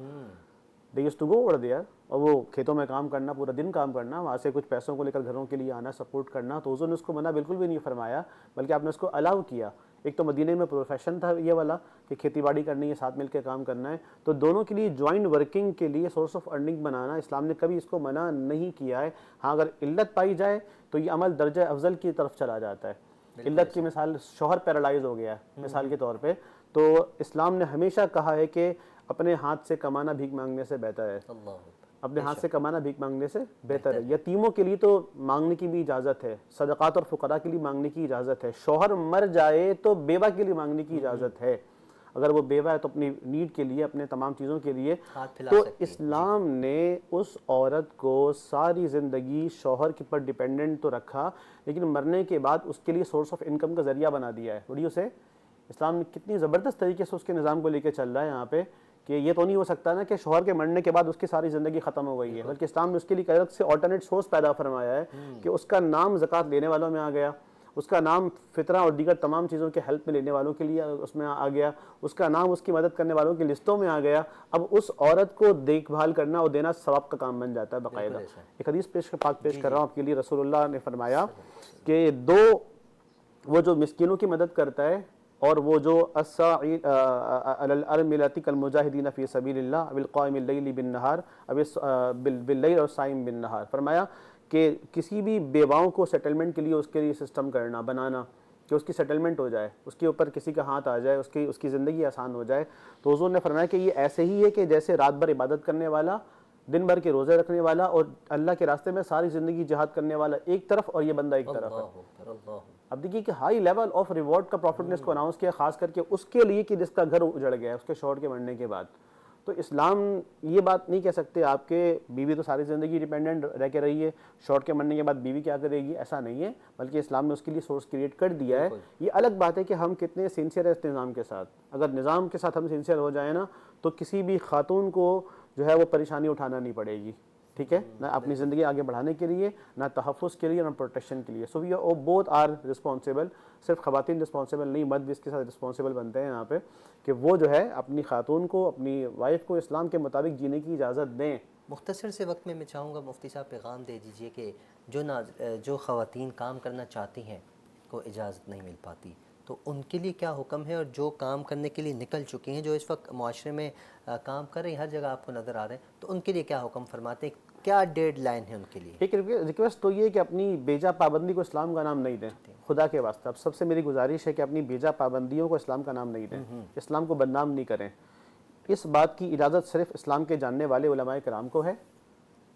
They used to go over there، اور وہ کھیتوں میں کام کرنا، پورا دن کام کرنا، وہاں سے کچھ پیسوں کو لے کر گھروں کے لیے آنا، سپورٹ کرنا، تو حضور نے اس کو منع بالکل بھی نہیں فرمایا، بلکہ آپ نے اس کو الاؤ کیا۔ ایک تو مدینے میں پروفیشن تھا یہ والا کہ کھیتی باڑی کرنی ہے، ساتھ مل کے کام کرنا ہے، تو دونوں کے لیے جوائنٹ ورکنگ کے لیے سورس آف ارننگ بنانا اسلام نے کبھی اس کو منع نہیں کیا ہے۔ ہاں اگر علت پائی جائے تو یہ عمل درجہ افضل کی طرف چلا جاتا ہے۔ علت کی مثال شوہر پیرالائز ہو گیا ہے مثال کے طور پہ، تو اسلام نے ہمیشہ کہا ہے کہ اپنے ہاتھ سے کمانا بھیک مانگنے سے بہتر ہے، اپنے ہاتھ سے کمانا بھیک مانگنے سے بہتر ہے۔ یتیموں کے لیے تو مانگنے کی بھی اجازت ہے، صدقات اور فقراء کے لیے مانگنے کی اجازت ہے، شوہر مر جائے تو بیوہ کے لیے مانگنے کی اجازت ہے، اگر وہ بیوہ ہے تو اپنی نیڈ کے لیے، اپنے تمام چیزوں کے لیے۔ تو اسلام نے اس عورت کو ساری زندگی شوہر کے پر ڈیپینڈنٹ تو رکھا، لیکن مرنے کے بعد اس کے لیے سورس آف انکم کا ذریعہ بنا دیا ہے۔ ویڈیو سے اسلام نے کتنی زبردست طریقے سے اس کے نظام کو لے کے چل رہا ہے یہاں پہ، کہ یہ تو نہیں ہو سکتا نا کہ شوہر کے مرنے کے بعد اس کی ساری زندگی ختم ہو گئی ہے، بلکہ اسلام نے اس کے لیے الگ سے آلٹرنیٹ سورس پیدا فرمایا ہے کہ اس کا نام زکوٰۃ لینے والوں میں آ گیا، اس کا نام فطرہ اور دیگر تمام چیزوں کے ہیلپ میں لینے والوں کے لیے اس میں آ گیا, اس کا نام اس کی مدد کرنے والوں کی لسٹوں میں آ گیا. اب اس عورت کو دیکھ بھال کرنا اور دینا ثواب کا کام بن جاتا ہے باقاعدہ. ایک حدیث پیش کر رہا ہوں آپ کے لیے. رسول اللہ نے فرمایا کہ وہ جو مسکینوں کی مدد کرتا ہے اور وہ جو الساعی علی الارملۃ کالمجاہدین فی سبیل اللہ بالقائم اللیل بالنہار باللیل اور صائم بالنہار, فرمایا کہ کسی بھی بیواؤں کو سیٹلمنٹ کے لیے اس کے لیے سسٹم کرنا بنانا کہ اس کی سیٹلمنٹ ہو جائے, اس کے اوپر کسی کا ہاتھ آ جائے, اس کی زندگی آسان ہو جائے. تو حضور نے فرمایا کہ یہ ایسے ہی ہے کہ جیسے رات بھر عبادت کرنے والا, دن بھر کے روزے رکھنے والا اور اللہ کے راستے میں ساری زندگی جہاد کرنے والا ایک طرف اور یہ بندہ ایک طرف ہے. اب دیکھیے کہ ہائی لیول آف ریوارڈ کا پروفٹ نے اس کو اناؤنس کیا, خاص کر کے اس کے لیے کہ جس کا گھر اجڑ گیا اس کے شوہر کے مرنے کے بعد. تو اسلام یہ بات نہیں کہہ سکتے آپ کے بیوی تو ساری زندگی ڈیپینڈنٹ رہ کے رہی ہے, شوہر کے مرنے کے بعد بیوی کیا کرے گی, ایسا نہیں ہے, بلکہ اسلام نے اس کے لیے سورس کریٹ کر دیا ہے. یہ الگ بات ہے کہ ہم کتنے سینسیئر ہیں اس نظام کے ساتھ. اگر نظام کے ساتھ ہم سینسیئر ہو جائیں نا تو کسی بھی خاتون کو جو ہے وہ پریشانی اٹھانا نہیں پڑے گی, ٹھیک ہے, نہ اپنی زندگی آگے بڑھانے کے لیے, نہ تحفظ کے لیے, نہ پروٹیکشن کے لیے. سو وی بوتھ آر رسپانسیبل. صرف خواتین رسپانسیبل نہیں, مرد بھی اس کے ساتھ رسپانسیبل بنتے ہیں یہاں پہ کہ وہ جو ہے اپنی خاتون کو, اپنی وائف کو اسلام کے مطابق جینے کی اجازت دیں. مختصر سے وقت میں چاہوں گا مفتی صاحب پیغام دے دیجئے کہ جو خواتین کام کرنا چاہتی ہیں کو اجازت نہیں مل پاتی, تو ان کے لیے کیا حکم ہے, اور جو کام کرنے کے لیے نکل چکی ہیں, جو اس وقت معاشرے میں کام کر رہی ہیں, ہر جگہ آپ کو نظر آ رہے ہیں, تو ان کے لیے کیا حکم فرماتے ہیں, کیا ڈیڈ لائن ہے ان کے لیے؟ ایک ریکویسٹ تو یہ کہ اپنی بیجا پابندی کو اسلام کا نام نہیں دیں, خدا کے واسطے. اب سب سے میری گزارش ہے کہ اپنی بیجا پابندیوں کو اسلام کا نام نہیں دیں, اسلام کو بدنام نہیں کریں. اس بات کی اجازت صرف اسلام کے جاننے والے علماء کرام کو ہے.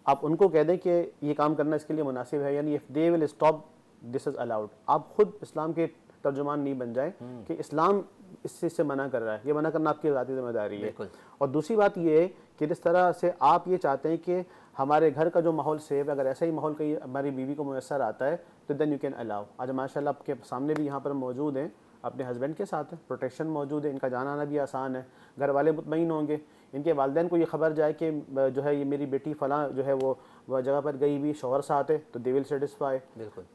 آپ ان کو کہہ دیں کہ یہ کام کرنا اس کے لیے مناسب ہے, یعنی if they will stop this is allowed. آپ خود اسلام کے ترجمان نہیں بن جائیں کہ اسلام اس چیز سے منع کر رہا ہے. یہ منع کرنا آپ کی ذاتی ذمہ داری ہے. اور دوسری بات یہ ہے کہ جس طرح سے آپ یہ چاہتے ہیں کہ ہمارے گھر کا جو ماحول سیف ہے, اگر ایسا ہی ماحول کہیں ہماری بیوی کو میسر آتا ہے تو دین یو کین الاؤ. آج ماشاء اللہ آپ کے سامنے بھی یہاں پر موجود ہیں, اپنے ہسبینڈ کے ساتھ ہیں, پروٹیکشن موجود ہے, ان کا جانا آنا بھی آسان ہے, گھر والے مطمئن ہوں گے. ان کے والدین کو یہ خبر جائے کہ جو ہے یہ میری بیٹی فلاں جو ہے وہ جگہ پر گئی بھی, شوہر ساتھ ہے, تو دے ول سیٹسفائی,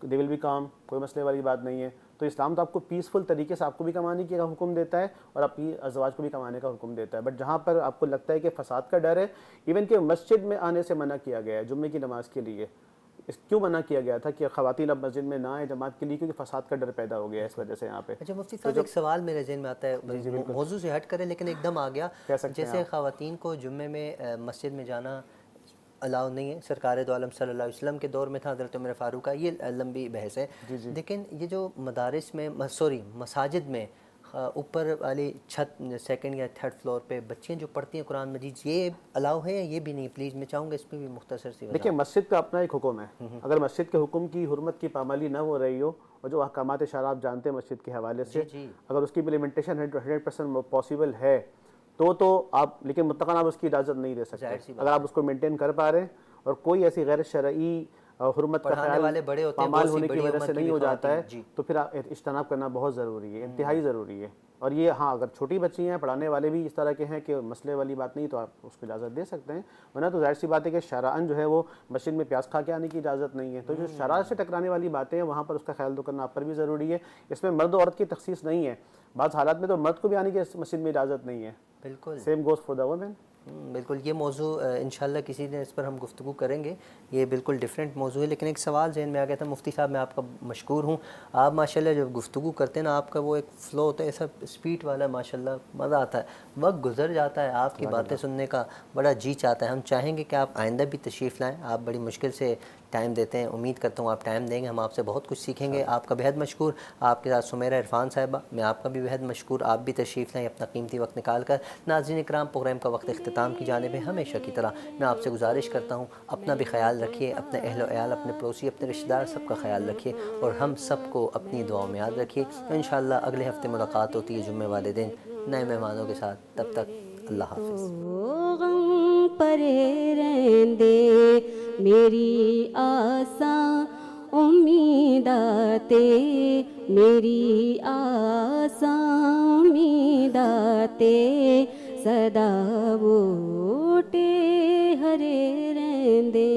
دے ول بھی کام, کوئی مسئلے والی بات نہیں ہے. تو اسلام تو آپ کو پیسفل طریقے سے آپ کو بھی کمانے کا حکم دیتا ہے اور اپنی ازواج کو بھی کمانے کا حکم دیتا ہے. بٹ جہاں پر آپ کو لگتا ہے کہ فساد کا ڈر ہے, ایون کہ مسجد میں آنے سے منع کیا گیا ہے جمعے کی نماز کے لیے. کیوں منع کیا گیا تھا کہ خواتین اب مسجد میں نہ آئیں جماعت کے لیے, کیونکہ فساد کا ڈر پیدا ہو گیا ہے اس وجہ سے یہاں پہ. اچھا مفتی صاحب ایک سوال میرے ذہن میں آتا ہے, موضوع سے ہٹ کرے لیکن ایک دم آ گیا. جیسے خواتین کو جمعے میں مسجد میں جانا الاؤ نہیں ہے, سرکار دو عالم صلی اللہ علیہ وسلم کے دور میں تھا, حضرت عمر فاروق کا, یہ لمبی بحث ہے. لیکن یہ جو مدارس میں مساجد میں اوپر والی چھت سیکنڈ یا تھرڈ فلور پہ بچیاں جو پڑھتی ہیں قرآن مجید, یہ الاؤ ہے یا یہ بھی نہیں؟ پلیز میں چاہوں گا اس پہ بھی مختصر سی. دیکھیں مسجد کا اپنا ایک حکم ہے, اگر مسجد کے حکم کی حرمت کی پامالی نہ ہو رہی ہو, اور جو احکامات شرع آپ جانتے ہیں مسجد کے حوالے سے, اگر اس کی امپلیمنٹیشن 100% پاسبل ہے تو آپ, لیکن مطلقاً آپ اس کی اجازت نہیں دے سکتے. اگر آپ اس کو مینٹین کر پا رہے ہیں اور کوئی ایسی غیر شرعی حرمت کا خیال پامال ہونے کی وجہ سے نہیں ہو جاتا ہے, تو پھر اجتناب کرنا بہت ضروری ہے, انتہائی ضروری ہے. اور یہ ہاں اگر چھوٹی بچی ہیں, پڑھانے والے بھی اس طرح کے ہیں کہ مسئلے والی بات نہیں, تو آپ اس کو اجازت دے سکتے ہیں. ورنہ تو ظاہر سی بات ہے کہ شرعاً جو ہے وہ مسجد میں پیاز کھا کے آنے کی اجازت نہیں ہے. تو جو شرع سے ٹکرانے والی باتیں ہیں وہاں پر اس کا خیال تو کرنا آپ پر بھی ضروری ہے. اس میں مرد و عورت کی تخصیص نہیں ہے, بعض حالات میں تو مرد کو بھی آنے کی مسجد میں اجازت نہیں ہے. بالکل same goes for the woman. بالکل, یہ موضوع انشاءاللہ کسی دن اس پر ہم گفتگو کریں گے, یہ بالکل ڈیفرنٹ موضوع ہے. لیکن ایک سوال ذہن میں آ گیا تھا مفتی صاحب, میں آپ کا مشکور ہوں, آپ ماشاءاللہ جب گفتگو کرتے ہیں نا, آپ کا وہ ایک فلو ہوتا ہے ایسا اسپیڈ والا, ماشاءاللہ مزہ آتا ہے, وقت گزر جاتا ہے, آپ کی باتیں سننے کا بڑا جی چاہتا ہے. ہم چاہیں گے کہ آپ آئندہ بھی تشریف لائیں, آپ بڑی مشکل سے ٹائم دیتے ہیں, امید کرتا ہوں آپ ٹائم دیں گے, ہم آپ سے بہت کچھ سیکھیں گے. آپ کا بہت مشکور. آپ کے ساتھ سمیرہ عرفان صاحبہ, میں آپ کا بھی بہت مشکور, آپ بھی تشریف لائیں اپنا قیمتی وقت نکال کر. ناظرین اکرام, پروگرام کا وقت اختتام کی جانب ہے. ہمیشہ کی طرح میں آپ سے گزارش کرتا ہوں, اپنا بھی خیال رکھیے, اپنے اہل و عیال, اپنے پڑوسی, اپنے رشتہ دار, سب کا خیال رکھیے, اور ہم سب کو اپنی دعاؤں میں یاد رکھیے. انشاءاللہ اگلے ہفتے ملاقات ہوتی ہے جمعے والے دن نئے مہمانوں کے ساتھ. تب تک اللہ حافظ. غم پرے رہندے میری آساں امیداتے, میری آساں امیداتے, سدا بوٹے ہرے رہندے.